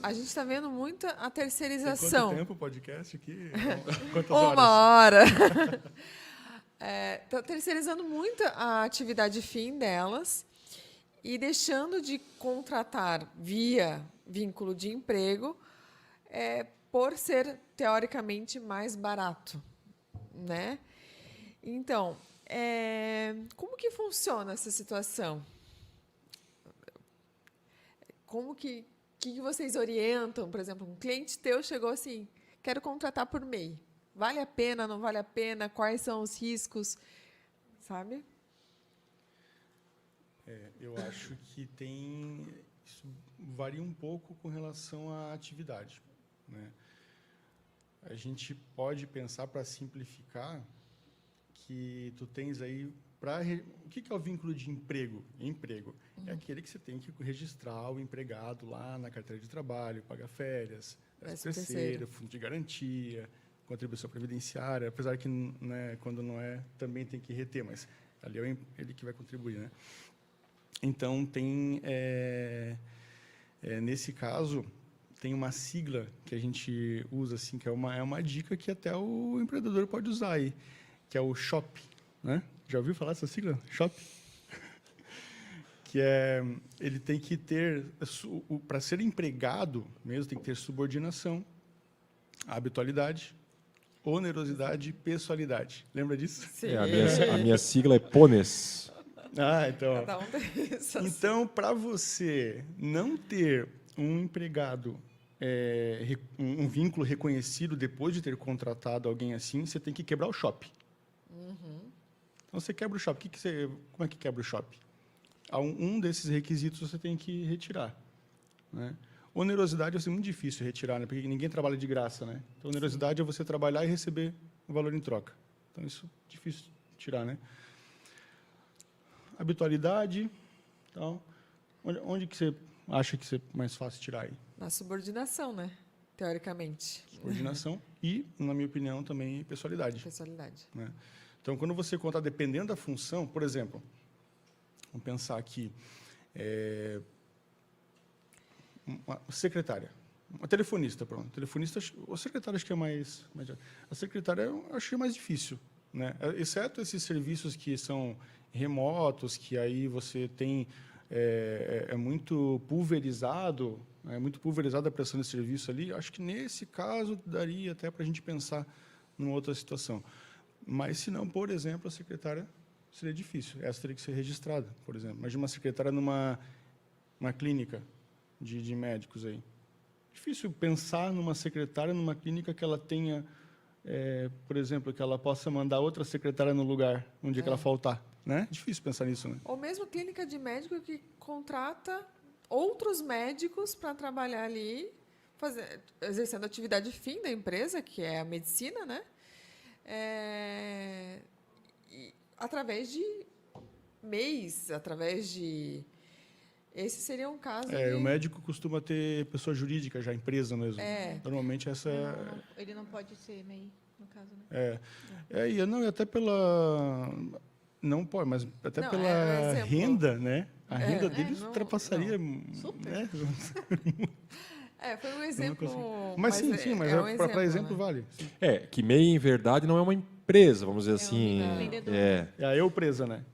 A gente está vendo muito a Tem terceirização. quanto tempo o podcast aqui? Quantas Uma horas? hora. Está terceirizando muito a atividade fim delas e deixando de contratar via vínculo de emprego por ser, teoricamente, mais barato, né? Então, como que funciona essa situação? Como que vocês orientam? Por exemplo, um cliente teu chegou assim, quero contratar por MEI. Vale a pena, não vale a pena? Quais são os riscos? Sabe? Eu acho que isso varia um pouco com relação à atividade, né? A gente pode pensar, para simplificar, que tu tens aí o que é o vínculo de emprego? Emprego é aquele que você tem que registrar o empregado lá na carteira de trabalho, pagar férias, 13º, fundo de garantia, contribuição previdenciária, apesar que, né, quando não é, também tem que reter, mas ali é ele que vai contribuir, né? Então, nesse caso, tem uma sigla que a gente usa, assim, que é uma dica que até o empreendedor pode usar aí, que é o SHOP, né? Já ouviu falar dessa sigla? SHOP? Que ele tem que ter, para ser empregado mesmo, tem que ter subordinação, habitualidade, onerosidade e pessoalidade. Lembra disso? Sim. A minha sigla é PONES. Então. Cada um tem essas. Então, para você não ter um empregado, um vínculo reconhecido depois de ter contratado alguém assim, você tem que quebrar o SHOP. Então, você quebra o SHOP. Como é que quebra o SHOP? Um desses requisitos você tem que retirar, né? Onerosidade é muito difícil retirar, né? Porque ninguém trabalha de graça, né? Então, onerosidade é você trabalhar e receber o valor em troca. Então, isso é difícil tirar, né? Habitualidade, então, onde que você acha que é mais fácil tirar aí? Na subordinação, né? Teoricamente. Subordinação e, na minha opinião, também pessoalidade. Pessoalidade. Né? Então, quando você conta, dependendo da função, por exemplo, vamos pensar aqui, uma secretária, uma telefonista, pronto. Telefonista, a secretária acho que é mais a secretária eu acho que é mais difícil, né? Exceto esses serviços que são remotos, que aí você tem muito pulverizado, é muito pulverizada a prestação de serviço ali. Acho que nesse caso daria até para a gente pensar numa outra situação. Mas se não, por exemplo, a secretária seria difícil. Essa teria que ser registrada, por exemplo. Imagina uma secretária numa clínica de médicos aí. Difícil pensar numa secretária numa clínica que ela tenha, por exemplo, que ela possa mandar outra secretária no lugar um dia que ela faltar, né? Difícil pensar nisso, né? Ou mesmo clínica de médico que contrata outros médicos para trabalhar ali, exercendo a atividade fim da empresa, que é a medicina, né? Através de MEIs, através de... Esse seria um caso O médico costuma ter pessoa jurídica já, empresa mesmo. Normalmente essa Ele não pode ser MEI, no caso, né? E até pela... Não pode, mas até Não, pela exemplo. renda, né? A renda deles não, ultrapassaria... Super. Né? foi um exemplo... Mas sim, mas um para exemplo né? vale. Que MEI, em verdade, não é uma empresa, vamos dizer assim. empreendedor. É a eu presa, né?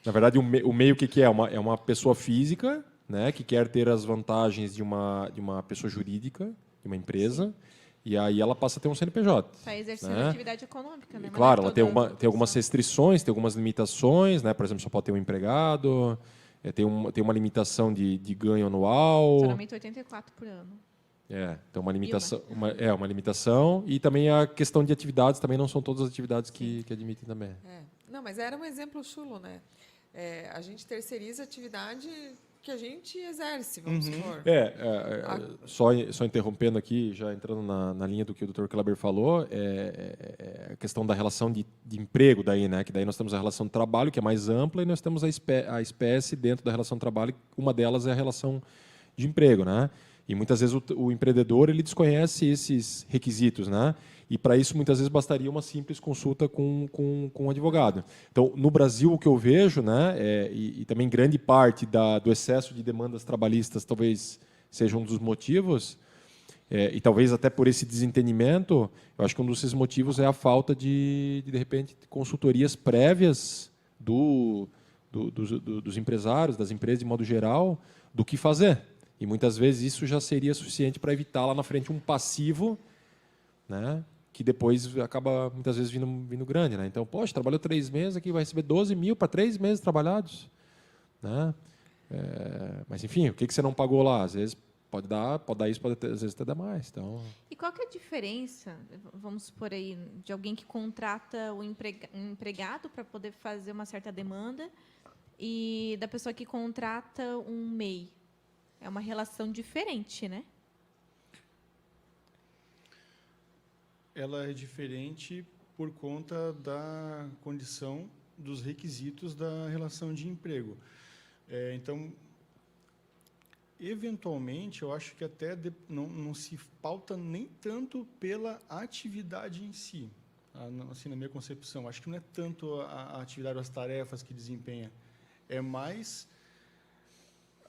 Na verdade, o MEI, o que é? É uma pessoa física, né, que quer ter as vantagens de uma pessoa jurídica, de uma empresa, e aí ela passa a ter um CNPJ. Está exercendo né? atividade econômica, né? E, Mas claro, não é ela tem, toda tem algumas profissão. restrições, tem algumas limitações, né? Por exemplo, só pode ter um empregado, tem uma limitação de ganho anual. Geralmente 84 por ano. Então uma limitação, uma limitação, e também a questão de atividades, também não são todas as atividades que admitem também. Não, mas era um exemplo chulo, né? A gente terceiriza a atividade que a gente exerce, vamos supor. Só interrompendo aqui, já entrando na linha do que o Dr. Kleber falou, a questão da relação de emprego daí, né? Que daí nós temos a relação de trabalho, que é mais ampla, e nós temos a espécie dentro da relação de trabalho, uma delas é a relação de emprego, né? E muitas vezes o empreendedor ele desconhece esses requisitos, né? E para isso muitas vezes bastaria uma simples consulta com um advogado. Então, no Brasil o que eu vejo, né? E também grande parte do excesso de demandas trabalhistas talvez seja um dos motivos. E talvez até por esse desentendimento, eu acho que um desses motivos é a falta de repente, consultorias prévias dos empresários, das empresas de modo geral, do que fazer. E muitas vezes isso já seria suficiente para evitar lá na frente um passivo, né, que depois acaba muitas vezes vindo grande. Né? Então, poxa, trabalhou 3 meses aqui, vai receber 12 mil para 3 meses trabalhados. Né? Mas, enfim, o que você não pagou lá? Às vezes pode dar isso, às vezes até dar mais. Então... E qual que é a diferença, vamos supor aí, de alguém que contrata um empregado para poder fazer uma certa demanda e da pessoa que contrata um MEI? É uma relação diferente, né? Ela é diferente por conta da condição dos requisitos da relação de emprego. Então, eventualmente, eu acho que até não se pauta nem tanto pela atividade em si, assim, na minha concepção. Acho que não é tanto a atividade, as tarefas que desempenha, é mais...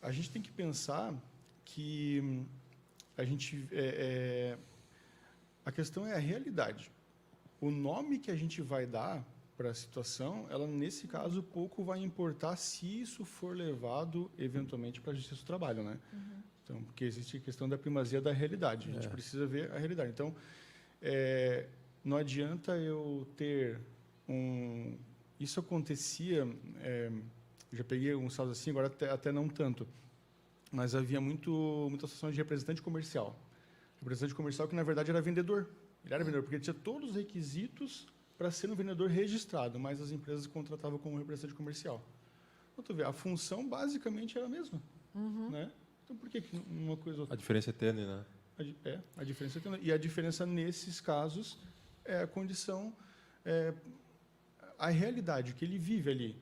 A gente tem que pensar que a questão é a realidade. O nome que a gente vai dar para a situação, ela nesse caso pouco vai importar se isso for levado eventualmente para a Justiça do Trabalho, né? Então, porque existe a questão da primazia da realidade. A gente precisa ver a realidade. Então, não adianta eu ter Isso acontecia. Já peguei uns casos assim, agora até não tanto. Mas havia muita situação de representante comercial. Representante comercial que, na verdade, era vendedor. Ele era vendedor, porque ele tinha todos os requisitos para ser um vendedor registrado, mas as empresas contratavam como representante comercial. Então, tu vê, a função, basicamente, era a mesma. Né? Então, por que uma coisa... A diferença é tênue, né? A diferença é tênue. E a diferença, nesses casos, é a condição, a realidade que ele vive ali.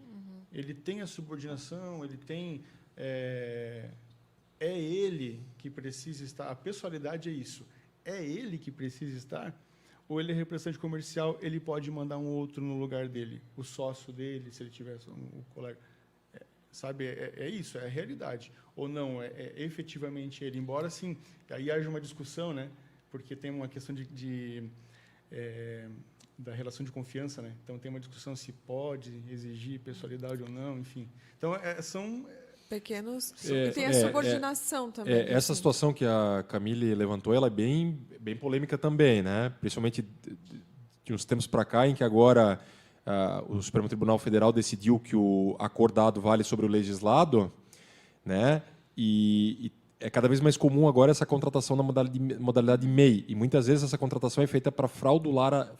Ele tem a subordinação, ele tem... É ele que precisa estar... A pessoalidade é isso. É ele que precisa estar? Ou ele é representante comercial, ele pode mandar um outro no lugar dele, o sócio dele, se ele tivesse um colega. Sabe, isso, é a realidade. Ou não, efetivamente ele. Embora, assim, aí haja uma discussão, né? Porque tem uma questão da relação de confiança, né? Então, tem uma discussão se pode exigir pessoalidade ou não, enfim. Então, são... Pequenos... E tem a subordinação também. Essa situação que a Camille levantou, ela é bem polêmica também, né? Principalmente de uns tempos para cá, em que agora o Supremo Tribunal Federal decidiu que o acordado vale sobre o legislado, né? E é cada vez mais comum agora essa contratação na modalidade MEI. E muitas vezes essa contratação é feita para fraudular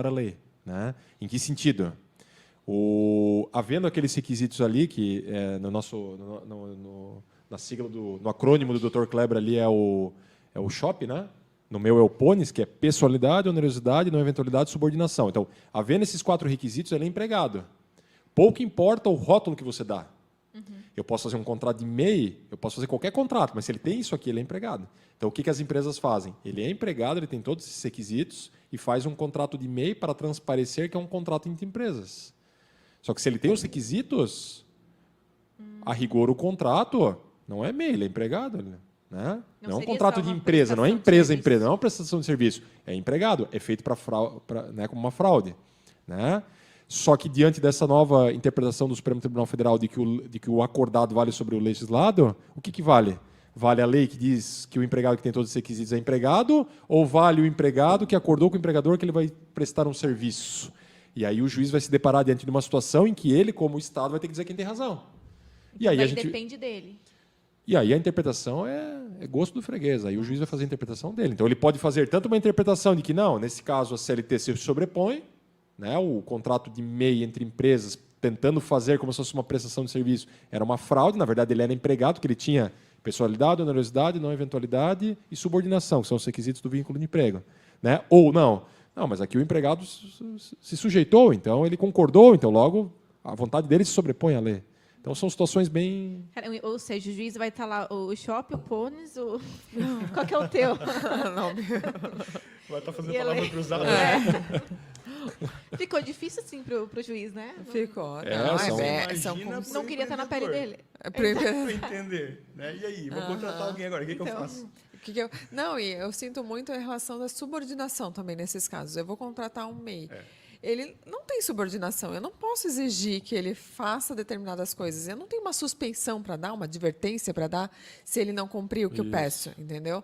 a lei, né? Em que sentido? Havendo aqueles requisitos ali, que na sigla no acrônimo do Dr. Kleber ali é o SHOP, né? No meu é o PONES, que é pessoalidade, onerosidade, não eventualidade, subordinação. Então, havendo esses 4 requisitos, ele é empregado. Pouco importa o rótulo que você dá. Eu posso fazer um contrato de MEI, eu posso fazer qualquer contrato, mas se ele tem isso aqui, ele é empregado. Então, o que as empresas fazem? Ele é empregado, ele tem todos esses requisitos e faz um contrato de MEI para transparecer que é um contrato entre empresas. Só que se ele tem os requisitos, a rigor o contrato não é MEI, ele é empregado. Né? Não é um contrato de empresa, não é empresa, não é uma prestação de serviço. É empregado, é feito né, como uma fraude. Né? Só que, diante dessa nova interpretação do Supremo Tribunal Federal de que o acordado vale sobre o legislado, o que vale? Vale a lei que diz que o empregado que tem todos os requisitos é empregado, ou vale o empregado que acordou com o empregador que ele vai prestar um serviço? E aí o juiz vai se deparar diante de uma situação em que ele, como Estado, vai ter que dizer quem tem razão. E aí depende dele. E aí a interpretação é gosto do freguês. Aí o juiz vai fazer a interpretação dele. Então ele pode fazer tanto uma interpretação de que não, nesse caso a CLT se sobrepõe, né, o contrato de MEI entre empresas tentando fazer como se fosse uma prestação de serviço era uma fraude. Na verdade, ele era empregado, porque ele tinha pessoalidade, onerosidade, não eventualidade e subordinação, que são os requisitos do vínculo de emprego. Né? Ou não, mas aqui o empregado se sujeitou, então ele concordou, então logo a vontade dele se sobrepõe à lei. Então são situações bem... Ou seja, o juiz vai estar lá, o SHOP, o PONES, qual que é o teu? Vai estar fazendo palavra cruzada. Ficou difícil, assim, pro juiz, né? Ficou. Não queria estar na pele dele. Para entender. Né? E aí, vou contratar alguém agora, o que eu faço? E eu sinto muito a relação da subordinação também nesses casos. Eu vou contratar um MEI. Ele não tem subordinação. Eu não posso exigir que ele faça determinadas coisas. Eu não tenho uma suspensão para dar, uma advertência para dar, se ele não cumprir o que eu peço, entendeu?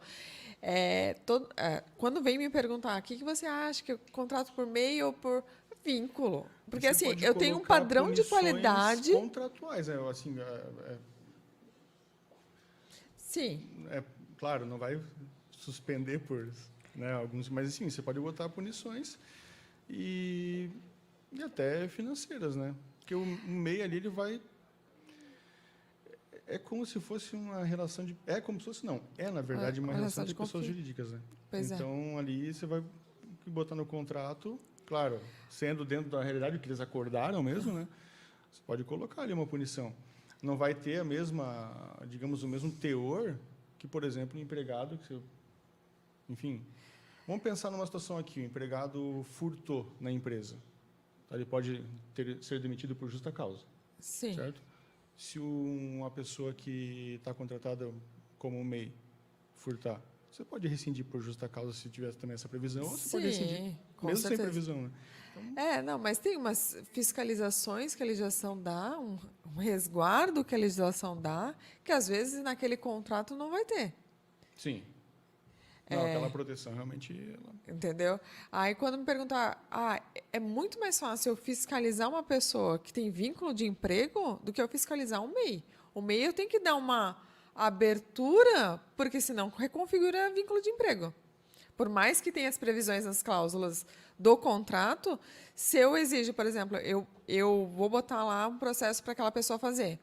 Quando vem me perguntar o que você acha, que eu contrato por MEI ou por vínculo? Porque assim, eu tenho um padrão de qualidade... contratuais, assim... Sim. Claro, não vai suspender por, né, alguns... Mas, assim, você pode botar punições e até financeiras, né? Porque o MEI ali, ele vai... É como se fosse uma relação de... É como se fosse, não. Na verdade, uma relação de pessoas jurídicas, né? Então, ali você vai botar no contrato, claro, sendo dentro da realidade o que eles acordaram mesmo, né? Você pode colocar ali uma punição. Não vai ter a mesma, digamos, o mesmo teor que, por exemplo, o empregado... Enfim, vamos pensar numa situação aqui. O empregado furtou na empresa. Ele pode ser demitido por justa causa. Sim. Certo? Se uma pessoa que está contratada como MEI furtar, você pode rescindir por justa causa se tiver também essa previsão, ou você pode rescindir mesmo sem previsão. Né? Então, mas tem umas fiscalizações que a legislação dá, um resguardo que a legislação dá, que às vezes naquele contrato não vai ter. Sim. Não, aquela proteção realmente... Entendeu? Aí, quando me perguntar, é muito mais fácil eu fiscalizar uma pessoa que tem vínculo de emprego do que eu fiscalizar um MEI. O MEI eu tenho que dar uma abertura, porque senão reconfigura vínculo de emprego. Por mais que tenha as previsões nas cláusulas do contrato, se eu exijo, por exemplo, eu vou botar lá um processo para aquela pessoa fazer,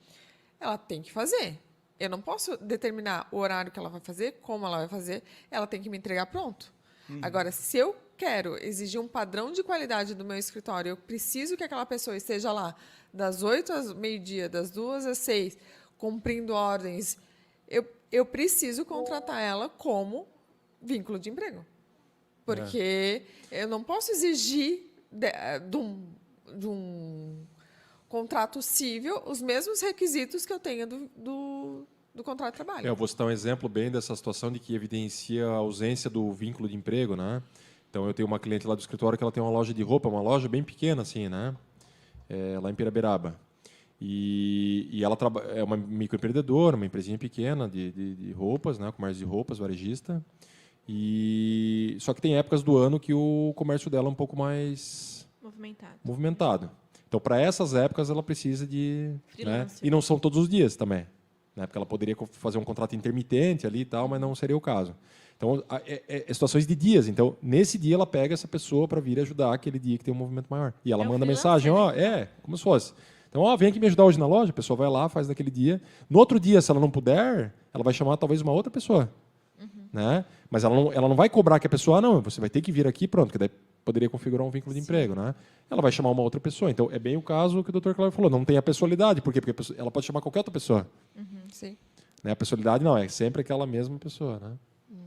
ela tem que fazer. Eu não posso determinar o horário que ela vai fazer, como ela vai fazer, ela tem que me entregar pronto. Agora, se eu quero exigir um padrão de qualidade do meu escritório, eu preciso que aquela pessoa esteja lá das 8 às meio-dia, das 2 às 6, cumprindo ordens, eu preciso contratar ela como vínculo de emprego. Porque eu não posso exigir de um contrato civil os mesmos requisitos que eu tenho do contrato de trabalho. Eu vou citar um exemplo bem dessa situação de que evidencia a ausência do vínculo de emprego, né? Então, eu tenho uma cliente lá do escritório que ela tem uma loja de roupa, uma loja bem pequena, assim, né? Lá em Piraberaba. E ela é uma microempreendedora, uma empresinha pequena de roupas, né? Comércio de roupas, varejista. Só que tem épocas do ano que o comércio dela é um pouco mais movimentado. Então, para essas épocas, ela precisa de... Né? E não são todos os dias também. Né? Porque ela poderia fazer um contrato intermitente ali e tal, mas não seria o caso. Então, é situações de dias. Então, nesse dia, ela pega essa pessoa para vir ajudar aquele dia que tem um movimento maior. E ela manda mensagem, como se fosse. Então, vem aqui me ajudar hoje na loja. A pessoa vai lá, faz naquele dia. No outro dia, se ela não puder, ela vai chamar talvez uma outra pessoa. Né? Mas ela não vai cobrar que a pessoa, não, você vai ter que vir aqui, pronto, que daí poderia configurar um vínculo de emprego. Né? Ela vai chamar uma outra pessoa. Então, é bem o caso que o Dr. Cláudio falou. Não tem a pessoalidade. Por quê? Porque ela pode chamar qualquer outra pessoa. Sim. Né? A pessoalidade não, é sempre aquela mesma pessoa. Né?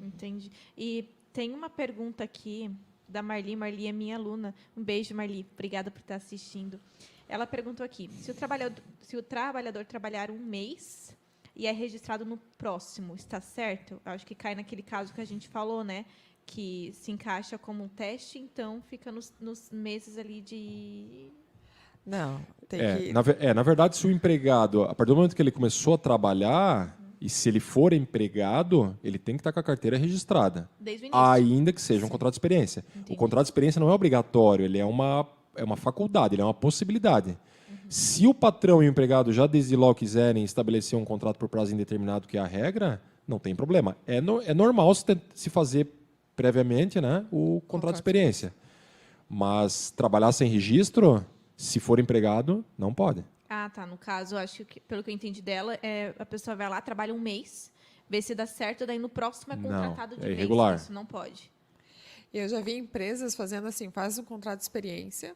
Entendi. E tem uma pergunta aqui da Marli. Marli é minha aluna. Um beijo, Marli. Obrigada por estar assistindo. Ela perguntou aqui, se o trabalhador trabalhar um mês e é registrado no próximo, está certo? Acho que cai naquele caso que a gente falou, né? Que se encaixa como um teste, então fica nos meses ali de... Não, tem que... Na verdade, se o empregado, a partir do momento que ele começou a trabalhar, e se ele for empregado, ele tem que estar com a carteira registrada. Desde o início. Ainda que seja um contrato de experiência. Entendi. O contrato de experiência não é obrigatório, ele é uma faculdade, ele é uma possibilidade. Se o patrão e o empregado já desde logo quiserem estabelecer um contrato por prazo indeterminado, que é a regra, não tem problema. É normal se fazer previamente, né, o contrato de experiência. Mas trabalhar sem registro, se for empregado, não pode. Ah, tá. No caso, acho que, pelo que eu entendi dela, a pessoa vai lá, trabalha um mês, vê se dá certo, daí no próximo é contratado de vez. Irregular. Isso não pode. Eu já vi empresas fazendo assim, faz um contrato de experiência,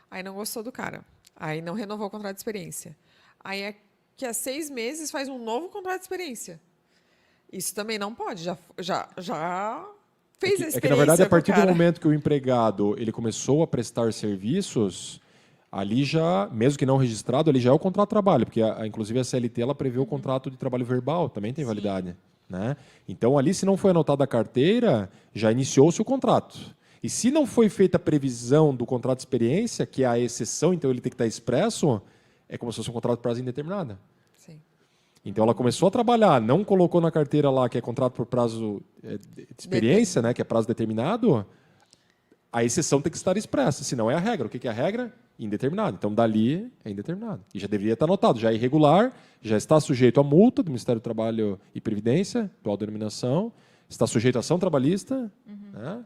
aí não gostou do cara, aí não renovou o contrato de experiência. Aí, que há 6 meses, faz um novo contrato de experiência. Isso também não pode, já fez a experiência. É que, na verdade, a partir do cara. momento que o empregado ele começou a prestar serviços, ali já, mesmo que não registrado, ali já é o contrato de trabalho, porque inclusive a CLT ela prevê o contrato de trabalho verbal, também tem validade. Né? Então, ali, se não foi anotada a carteira, já iniciou-se o contrato. E se não foi feita a previsão do contrato de experiência, que é a exceção, então ele tem que estar expresso, é como se fosse um contrato de prazo indeterminado. Sim. Então, ela começou a trabalhar, não colocou na carteira lá que é contrato por prazo de experiência, né, que é prazo determinado, a exceção tem que estar expressa, senão é a regra. O que é a regra? Indeterminado. Então, dali é indeterminado. E já deveria estar anotado. Já é irregular, já está sujeito à multa do Ministério do Trabalho e Previdência, atual denominação, está sujeito à ação trabalhista. Né?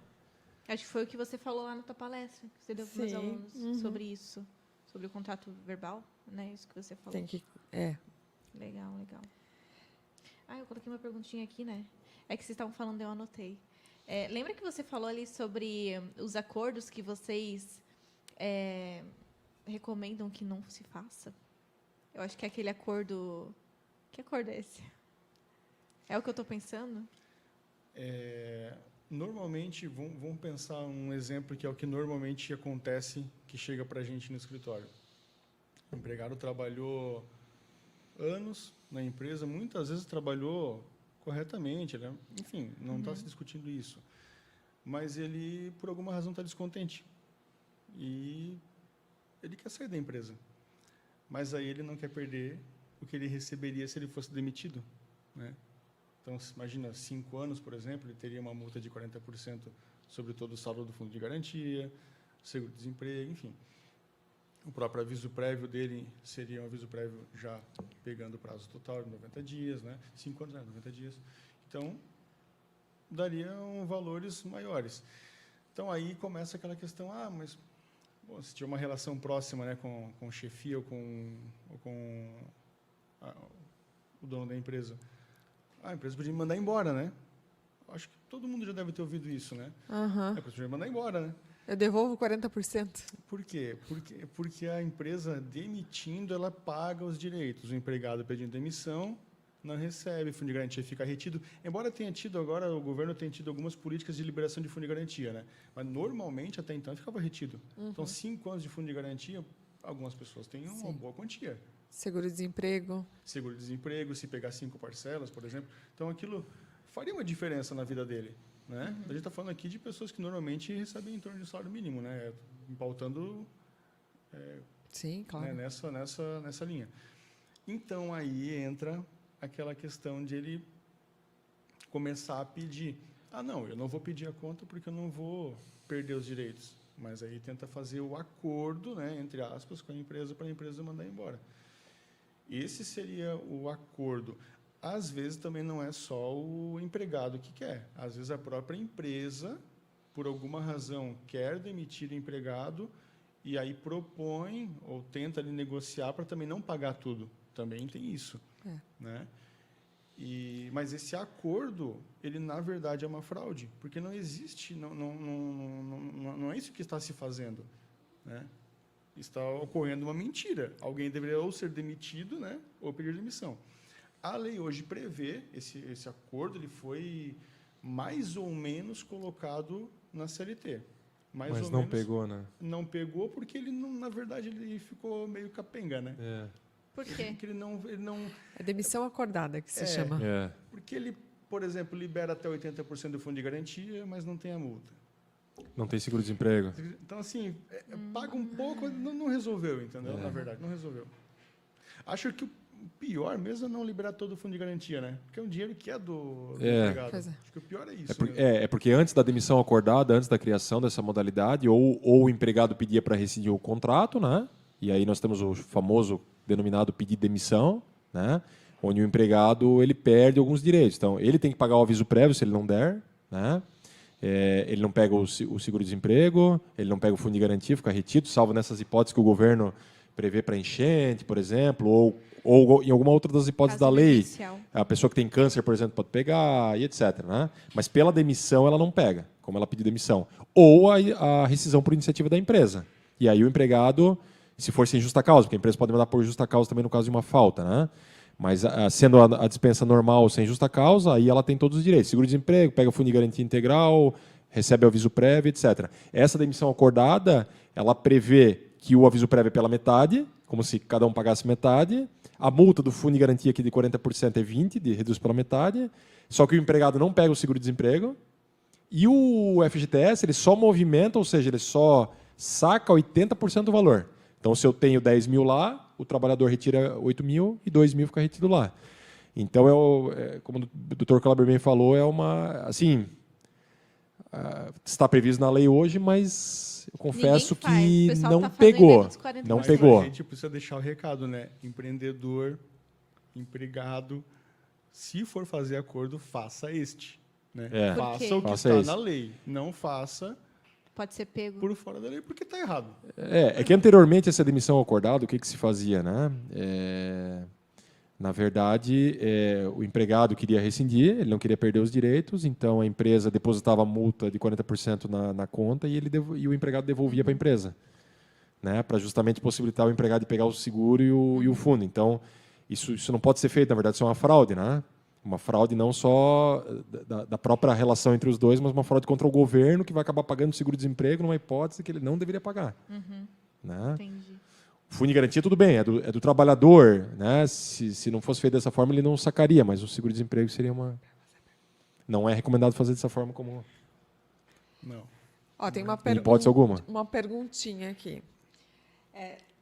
Acho que foi o que você falou lá na tua palestra, que você deu para os meus alunos sobre isso, sobre o contrato verbal, né? Isso que você falou. Tem que... Legal, legal. Eu coloquei uma perguntinha aqui, né? É que vocês estavam falando, eu anotei. Lembra que você falou ali sobre os acordos que vocês recomendam que não se faça? Eu acho que é aquele acordo... Que acordo é esse? É o que eu estou pensando? Normalmente, vamos pensar um exemplo que é o que normalmente acontece, que chega para a gente no escritório. O empregado trabalhou anos na empresa, muitas vezes trabalhou corretamente, né? Enfim, não está se discutindo isso. Mas ele, por alguma razão, está descontente. E ele quer sair da empresa. Mas aí ele não quer perder o que ele receberia se ele fosse demitido, né? Então, imagina, 5 anos, por exemplo, ele teria uma multa de 40% sobre todo o saldo do fundo de garantia, seguro-desemprego, enfim. O próprio aviso prévio dele seria um aviso prévio já pegando o prazo total de 90 dias, né? 5 anos, 90 dias. Então, dariam valores maiores. Então, aí começa aquela questão, mas se tiver uma relação próxima, né, com chefia ou com o dono da empresa, a empresa podia me mandar embora, né? acho que todo mundo já deve ter ouvido isso, né? Aham. É para você mandar embora, né? Eu devolvo 40%. Por quê? Porque a empresa demitindo, ela paga os direitos. O empregado pedindo demissão não recebe fundo de garantia, fica retido. Embora tenha tido agora, o governo tenha tido algumas políticas de liberação de fundo de garantia, né? Mas normalmente, até então, ficava retido. Então, 5 anos de fundo de garantia, algumas pessoas têm uma boa quantia. Seguro-desemprego. Seguro-desemprego, se pegar 5 parcelas, por exemplo. Então, aquilo faria uma diferença na vida dele. Né? A gente está falando aqui de pessoas que normalmente recebem em torno de um salário mínimo, né? Pautando Sim, claro. né? nessa linha. Então, aí entra aquela questão de ele começar a pedir. Ah, não, eu não vou pedir a conta porque eu não vou perder os direitos. Mas aí tenta fazer o acordo, né, entre aspas, com a empresa para a empresa mandar embora. Esse seria o acordo. Às vezes também não é só o empregado que quer. Às vezes a própria empresa, por alguma razão, quer demitir o empregado e aí propõe ou tenta ali negociar para também não pagar tudo. Também tem isso. Né? Mas esse acordo, ele na verdade é uma fraude, porque não existe, não é isso que está se fazendo. Né? Está ocorrendo uma mentira. Alguém deveria ou ser demitido, né, ou pedir demissão. A lei hoje prevê, esse acordo ele foi mais ou menos colocado na CLT. Mas não pegou, né? Não pegou porque ele, não, na verdade, ele ficou meio capenga, né? Por quê? Porque ele não... É demissão acordada que se chama. Porque ele, por exemplo, libera até 80% do fundo de garantia, mas não tem a multa. Não tem seguro-desemprego. Então, assim, paga um pouco, não resolveu, entendeu? Na verdade, não resolveu. Acho que o pior mesmo é não liberar todo o fundo de garantia, né? Porque é um dinheiro que é do empregado. Pois é. Acho que o pior é isso. É porque antes da demissão acordada, antes da criação dessa modalidade, ou o empregado pedia para rescindir o contrato, né? E aí nós temos o famoso denominado pedido de demissão, né? Onde o empregado ele perde alguns direitos. Então, ele tem que pagar o aviso prévio se ele não der, né? Ele não pega o seguro-desemprego, ele não pega o fundo de garantia, fica retido, salvo nessas hipóteses que o governo prevê para enchente, por exemplo, ou em alguma outra das hipóteses Caso é da lei. emergencial. A pessoa que tem câncer, por exemplo, pode pegar, e etc. Né? Mas pela demissão ela não pega, como ela pediu demissão. Ou a rescisão por iniciativa da empresa. E aí o empregado, se for sem justa causa, porque a empresa pode mandar por justa causa também no caso de uma falta, né? Mas sendo a dispensa normal sem justa causa, aí ela tem todos os direitos. Seguro-desemprego, pega o fundo de garantia integral, recebe o aviso prévio, etc. Essa demissão acordada, ela prevê que o aviso prévio é pela metade, como se cada um pagasse metade. A multa do fundo de garantia aqui de 40% é 20%, reduz pela metade. Só que o empregado não pega o seguro-desemprego. E o FGTS, ele só movimenta, ou seja, ele só saca 80% do valor. Então, se eu tenho 10 mil lá, o trabalhador retira 8 mil e 2 mil fica retido lá. Então, como o Dr. Kleber bem falou, é uma... Assim, está previsto na lei hoje, mas eu confesso Ninguém faz. que O pessoal não tá fazendo pegou. dos 40%. Não Mas pegou. a gente precisa deixar o recado, né? Empreendedor, empregado, se for fazer acordo, faça este. Né? É. Por Faça quê? o que Faça está isso. na lei. Não faça Pode ser pego. por fora da lei, porque está errado. É que anteriormente essa demissão acordada, o que se fazia, né? Na verdade, o empregado queria rescindir, ele não queria perder os direitos, então a empresa depositava a multa de 40% na conta e o empregado devolvia para a empresa, né? Para justamente possibilitar o empregado de pegar o seguro e o fundo. Então, isso não pode ser feito, na verdade, isso é uma fraude, né? Uma fraude não só da própria relação entre os dois, mas uma fraude contra o governo que vai acabar pagando o seguro-desemprego numa hipótese que ele não deveria pagar. Né? Entendi. O fundo de garantia, tudo bem, é do trabalhador. Né? Se não fosse feito dessa forma, ele não sacaria, mas o seguro-desemprego seria uma... Não é recomendado fazer dessa forma como... Não. Ó, tem uma Em hipótese alguma. uma perguntinha aqui.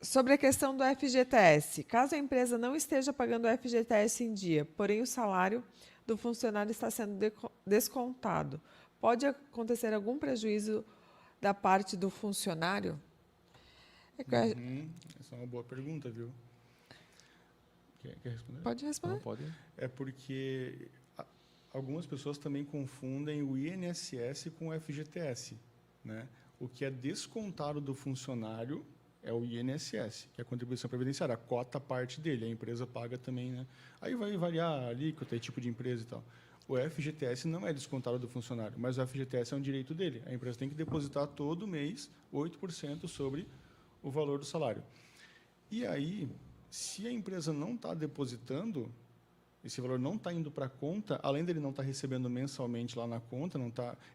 Sobre a questão do FGTS. Caso a empresa não esteja pagando o FGTS em dia, porém o salário do funcionário está sendo descontado, pode acontecer algum prejuízo da parte do funcionário? Essa é uma boa pergunta, viu? Quer responder? Pode responder. Não pode. É porque algumas pessoas também confundem o INSS com o FGTS. Né? O que é descontado do funcionário é o INSS, que é a contribuição previdenciária, a cota parte dele, a empresa paga também, né? Aí vai variar a alíquota e tipo de empresa e tal. o FGTS não é descontado do funcionário, mas o FGTS é um direito dele. A empresa tem que depositar todo mês 8% sobre o valor do salário. E aí, se a empresa não está depositando, esse valor não está indo para a conta, além dele não estar recebendo mensalmente lá na conta,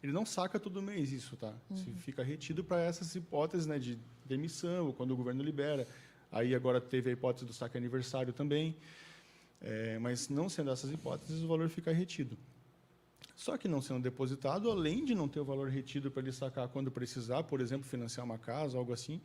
ele não saca todo mês isso, tá? Se fica retido para essas hipóteses, né, de demissão, ou quando o governo libera. Aí agora teve a hipótese do saque aniversário também. Mas não sendo essas hipóteses, o valor fica retido. Só que não sendo depositado, além de não ter o valor retido para ele sacar quando precisar, por exemplo, financiar uma casa, algo assim,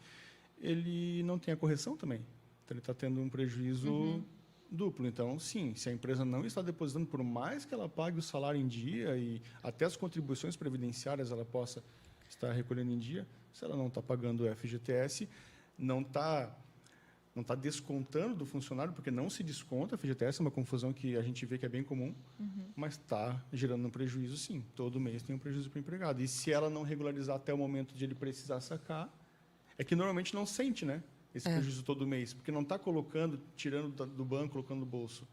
ele não tem a correção também. Então, ele está tendo um prejuízo duplo. Então, sim, se a empresa não está depositando, por mais que ela pague o salário em dia e até as contribuições previdenciárias ela possa estar recolhendo em dia, se ela não está pagando o FGTS, não está descontando do funcionário, porque não se desconta, a FGTS é uma confusão que a gente vê que é bem comum, mas está gerando um prejuízo, sim. Todo mês tem um prejuízo para o empregado. E se ela não regularizar até o momento de ele precisar sacar, é que normalmente não sente, né, esse prejuízo todo mês, porque não está colocando, tirando do banco, colocando no bolso.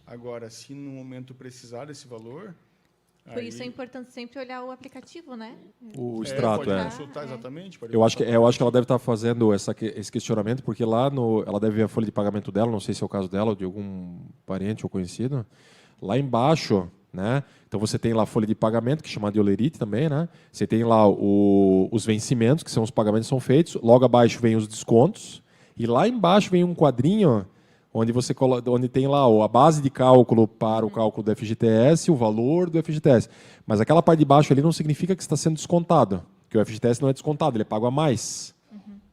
Agora, se no momento precisar desse valor... Por isso é importante sempre olhar o aplicativo, né? O extrato, pode consultar exatamente. Eu acho que ela deve estar fazendo esse questionamento, porque lá ela deve ver a folha de pagamento dela, não sei se é o caso dela ou de algum parente ou conhecido. Lá embaixo, né? Então você tem lá a folha de pagamento, que chama de olerite também, né? Você tem lá os vencimentos, que são os pagamentos que são feitos. Logo abaixo vem os descontos. E lá embaixo vem um quadrinho onde tem lá a base de cálculo para o cálculo do FGTS e o valor do FGTS. Mas aquela parte de baixo ali não significa que está sendo descontado, que o FGTS não é descontado, ele é pago a mais.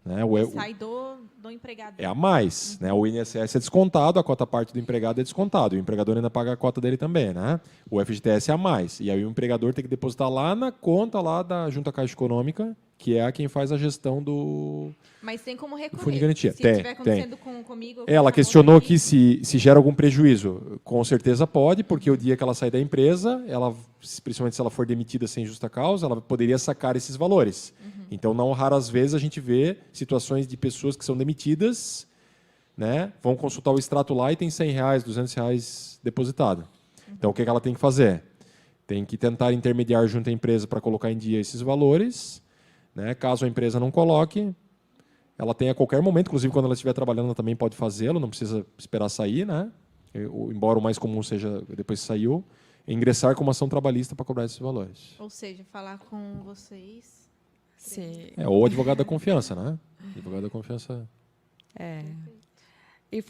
Né? Sai do empregado. É a mais. Né? O INSS é descontado, a cota parte do empregado é descontado. O empregador ainda paga a cota dele também. Né? O FGTS é a mais. E aí o empregador tem que depositar lá na conta lá da Junta Caixa Econômica, que é quem faz a gestão do... Mas tem como recorrer. Fundo de garantia. Se estiver acontecendo comigo... Ela questionou aqui se gera algum prejuízo. Com certeza pode, porque o dia que ela sair da empresa, principalmente se ela for demitida sem justa causa, ela poderia sacar esses valores. Então, não raras vezes, a gente vê situações de pessoas que são demitidas, né, vão consultar o extrato lá e tem R$100, R$200 depositado. Então, o que ela tem que fazer? Tem que tentar intermediar junto à empresa para colocar em dia esses valores. Né? Caso a empresa não coloque, ela tem a qualquer momento, inclusive quando ela estiver trabalhando, ela também pode fazê-lo, não precisa esperar sair, né? Embora o mais comum seja, depois que saiu, ingressar com uma ação trabalhista para cobrar esses valores. Ou seja, falar com vocês. Sim. Ou advogado da confiança, né? Advogado da confiança. E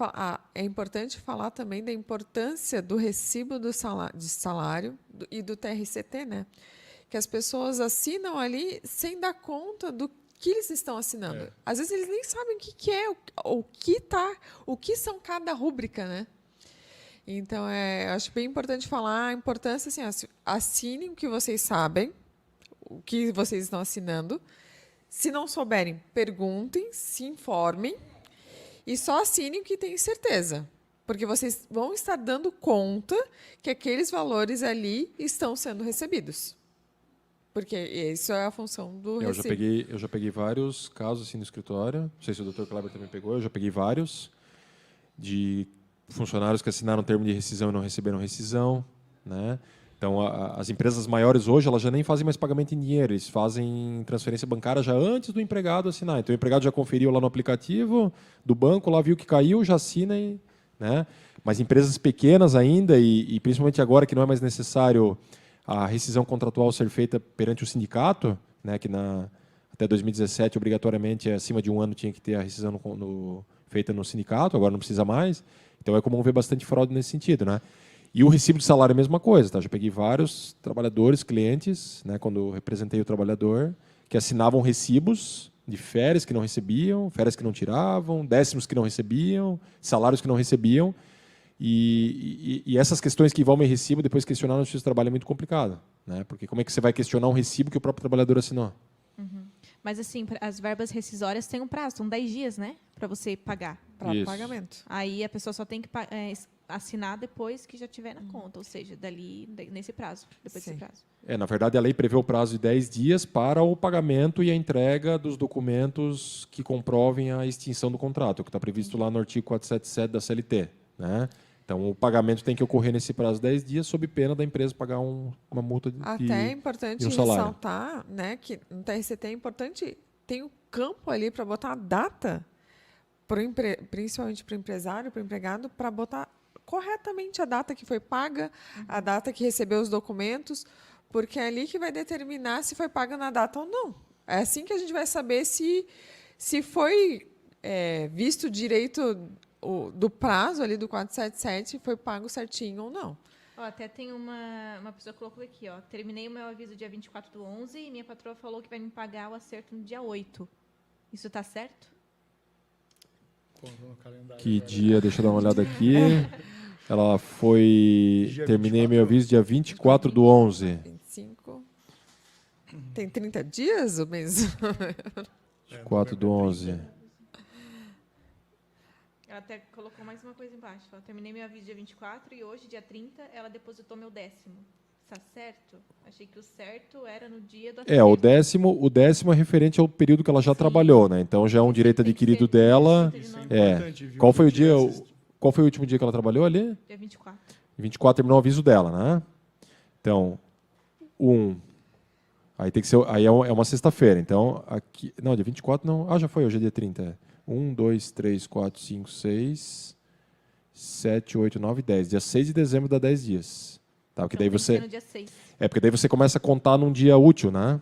é importante falar também da importância do recibo de salário e do TRCT, né? Que as pessoas assinam ali sem dar conta do que eles estão assinando. Às vezes eles nem sabem o que é, o que são cada rúbrica, né? Então, acho bem importante falar a importância, assim, assinem o que vocês sabem, o que vocês estão assinando. Se não souberem, perguntem, se informem e só assinem o que têm certeza. Porque vocês vão estar dando conta que aqueles valores ali estão sendo recebidos. Porque isso é a função do recibo. Eu já peguei vários casos assim no escritório, não sei se o Dr. Kleber também pegou, eu já peguei vários de funcionários que assinaram termo de rescisão e não receberam rescisão. Né? Então, as empresas maiores hoje elas já nem fazem mais pagamento em dinheiro, eles fazem transferência bancária já antes do empregado assinar. Então, o empregado já conferiu lá no aplicativo do banco, lá viu que caiu, já assina. Né? Mas empresas pequenas ainda, e principalmente agora que não é mais necessário a rescisão contratual ser feita perante o sindicato, né, que até 2017, obrigatoriamente, acima de um ano, tinha que ter a rescisão feita no sindicato, agora não precisa mais. Então, é comum ver bastante fraude nesse sentido. Né? E o recibo de salário é a mesma coisa. Tá? Já peguei vários trabalhadores, clientes, né, quando eu representei o trabalhador, que assinavam recibos de férias que não recebiam, férias que não tiravam, décimos que não recebiam, salários que não recebiam. E essas questões que envolvem recibo, depois questionar no justiça do trabalho é muito complicado. Né? Porque como é que você vai questionar um recibo que o próprio trabalhador assinou? Mas, assim, as verbas rescisórias têm um prazo, são 10 dias, né? Para você pagar. Para pagamento. Aí a pessoa só tem que assinar depois que já tiver na conta, ou seja, nesse prazo, depois desse prazo. Na verdade, a lei prevê o prazo de 10 dias para o pagamento e a entrega dos documentos que comprovem a extinção do contrato, que está previsto lá no artigo 477 da CLT. Né? Então, o pagamento tem que ocorrer nesse prazo de 10 dias, sob pena da empresa pagar uma multa de Até é importante um salário. ressaltar, né, que no TRCT é importante, tem um campo ali para botar a data, principalmente para o empresário, para o empregado, para botar corretamente a data que foi paga, a data que recebeu os documentos, porque é ali que vai determinar se foi paga na data ou não. É assim que a gente vai saber se foi visto direito do prazo ali do 477, foi pago certinho ou não. Ó, até tem uma pessoa que colocou aqui, ó. Terminei o meu aviso dia 24/11 e minha patroa falou que vai me pagar o acerto no dia 8. Isso tá certo? Pô, no calendário Que agora. dia, deixa eu dar uma olhada aqui. Ela foi... Dia Terminei 24? meu aviso dia 24/11. 25. Tem 30 dias o mês? 24/11. Ela até colocou mais uma coisa embaixo. Falou, terminei meu aviso dia 24 e hoje, dia 30, ela depositou meu 10º. Está certo? Achei que o certo era no dia do acerto. O décimo é referente ao período que ela já Sim. trabalhou, né? Então já é um direito Tem que adquirido ser dela. Isso é É. importante, viu? Qual foi o Quem tiver dia? assistindo. Qual foi o último dia que ela trabalhou ali? Dia 24. 24 terminou o aviso dela, né? Então, aí tem que ser, aí é uma sexta-feira. Então, aqui, não, dia 24 não. Ah, já foi, hoje é dia 30. 1, 2, 3, 4, 5, 6, 7, 8, 9, 10. Dia 6 de dezembro dá 10 dias. Tá? Porque Então, daí tem que você, ser no dia 6. porque daí você começa a contar num dia útil, né?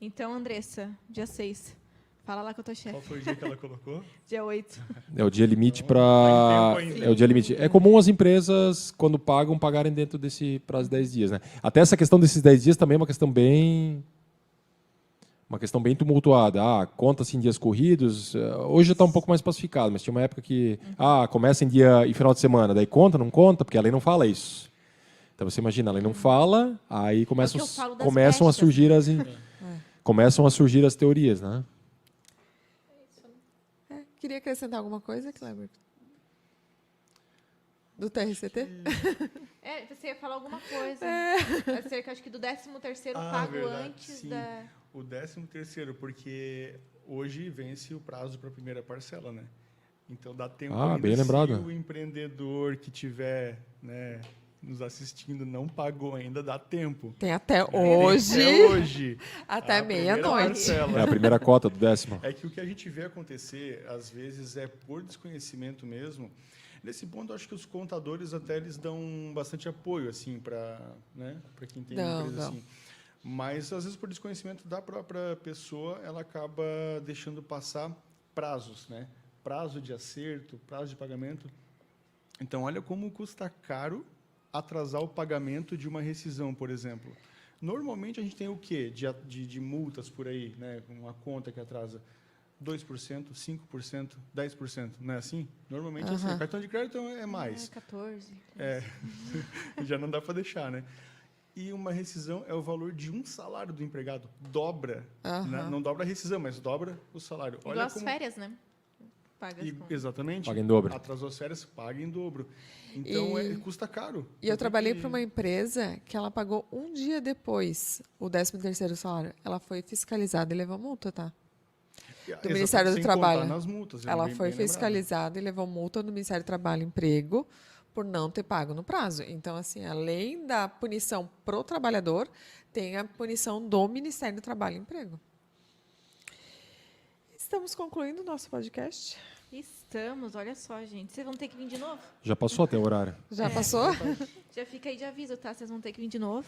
Então, Andressa, dia 6. Fala lá com a tua chefe. Qual foi o dia que ela colocou? Dia 8. É o dia limite Então, para. tem tempo ainda. É o dia limite. É comum as empresas, quando pagam, pagarem dentro desse prazo de 10 dias, né? Até essa questão desses 10 dias também é uma questão bem. Uma questão bem tumultuada. Conta-se em dias corridos. Hoje já está um pouco mais pacificado, mas tinha uma época que. Começa em dia e final de semana. Daí conta, não conta, porque a lei não fala isso. Então você imagina, a lei não fala, aí começam, eu falo das começam a brechas. surgir começam a surgir as teorias, né? Queria acrescentar alguma coisa, Kleber? Do TRCT? Você ia falar alguma coisa. Acerca, acho que do 13º pago verdade, antes sim. da... O 13º, porque hoje vence o prazo para a primeira parcela, né? Então dá tempo ainda, bem se lembrado. o empreendedor que tiver, né, nos assistindo não pagou ainda, dá tempo. Tem até Até hoje, hoje. até a primeira meia-noite. parcela. É a primeira cota do 10º. É que o que a gente vê acontecer, às vezes, é por desconhecimento mesmo. Nesse ponto, acho que os contadores até eles dão bastante apoio, assim, para, né, para quem tem Dão, empresa dão. assim. Mas, às vezes, por desconhecimento da própria pessoa, ela acaba deixando passar prazos, né? Prazo de acerto, prazo de pagamento. Então, olha como custa caro atrasar o pagamento de uma rescisão, por exemplo. Normalmente, a gente tem o quê de multas por aí, né? Uma conta que atrasa 2%, 5%, 10%, não é assim? Normalmente é assim. Aham. Cartão de crédito é mais. 14. Já não dá para deixar, né? E uma rescisão é o valor de um salário do empregado. Dobra. Aham. Né? Não dobra a rescisão, mas dobra o salário. Igual as férias, né? Paga as contas. Exatamente. Paga em dobro. Atrasou as férias, paga em dobro. Então, custa caro. E eu trabalhei Porque- para uma empresa que ela pagou um dia depois o 13º salário. Ela foi fiscalizada e levou multa, tá? Exatamente, Ministério do sem Trabalho. contar nas multas, Ela bem- foi bem lembrado. fiscalizada e levou multa do Ministério do Trabalho e Emprego por não ter pago no prazo. Então, assim, além da punição pro trabalhador, tem a punição do Ministério do Trabalho e Emprego. Estamos concluindo o nosso podcast. Estamos, olha só, gente. Vocês vão ter que vir de novo? Já passou até o horário. Já passou? Já fica aí de aviso, tá? Vocês vão ter que vir de novo.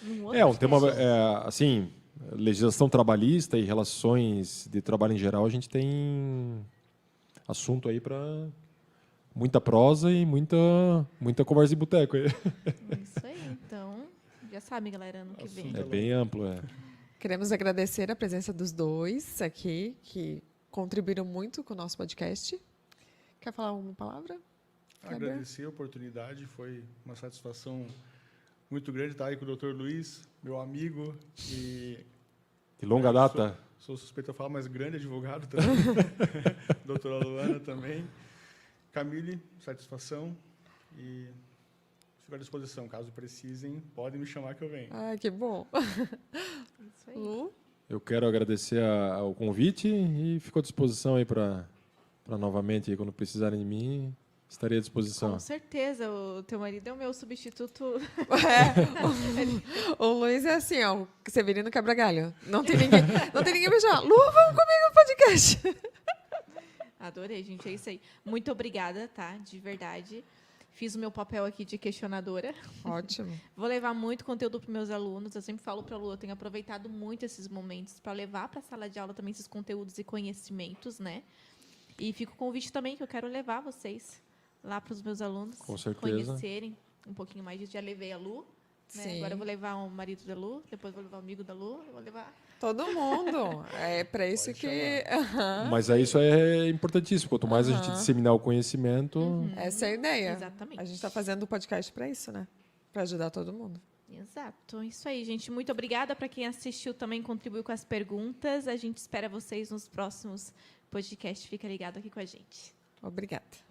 Num outro É um tema, podcast. assim, legislação trabalhista e relações de trabalho em geral, a gente tem assunto aí para muita prosa e muita conversa de boteco. aí. Isso aí, então, já sabe, galera, ano que vem. É bem amplo, Queremos agradecer a presença dos dois aqui, que contribuíram muito com o nosso podcast. Quer falar alguma palavra? Kleber? Agradecer a oportunidade, foi uma satisfação muito grande estar aí com o Dr. Luiz, meu amigo, e De longa data. sou suspeito a falar, mas grande advogado também. Doutora Luana também. Camille, satisfação. E fico à disposição, caso precisem, podem me chamar que eu venho. Ah, que bom. Isso aí. Lu? Eu quero agradecer ao convite e fico à disposição aí para novamente, aí, quando precisarem de mim, Estarei à disposição. Com certeza, o teu marido é o meu substituto. O Luiz é assim, ó, Severino quebra-galho. Não tem ninguém pra chamar. Lu, vamos comigo no podcast. Adorei, gente, é isso aí. Muito obrigada, tá? De verdade. Fiz o meu papel aqui de questionadora. Ótimo. Vou levar muito conteúdo para meus alunos. Eu sempre falo para a Lu, eu tenho aproveitado muito esses momentos para levar para a sala de aula também esses conteúdos e conhecimentos, né? E fica o convite também que eu quero levar vocês lá para os meus alunos. Com certeza. Conhecerem um pouquinho mais disso. Já levei a Lu, né? Sim. Agora eu vou levar o marido da Lu, depois vou levar o amigo da Lu, eu vou levar... Todo mundo. É para isso Pode que... Mas isso é importantíssimo. Quanto mais a gente disseminar o conhecimento, Essa é a ideia. Exatamente. A gente está fazendo o podcast para isso, né? Para ajudar todo mundo. Exato, isso aí, gente. Muito obrigada para quem assistiu também, contribuiu com as perguntas. A gente espera vocês nos próximos podcasts. Fica ligado aqui com a gente. Obrigada.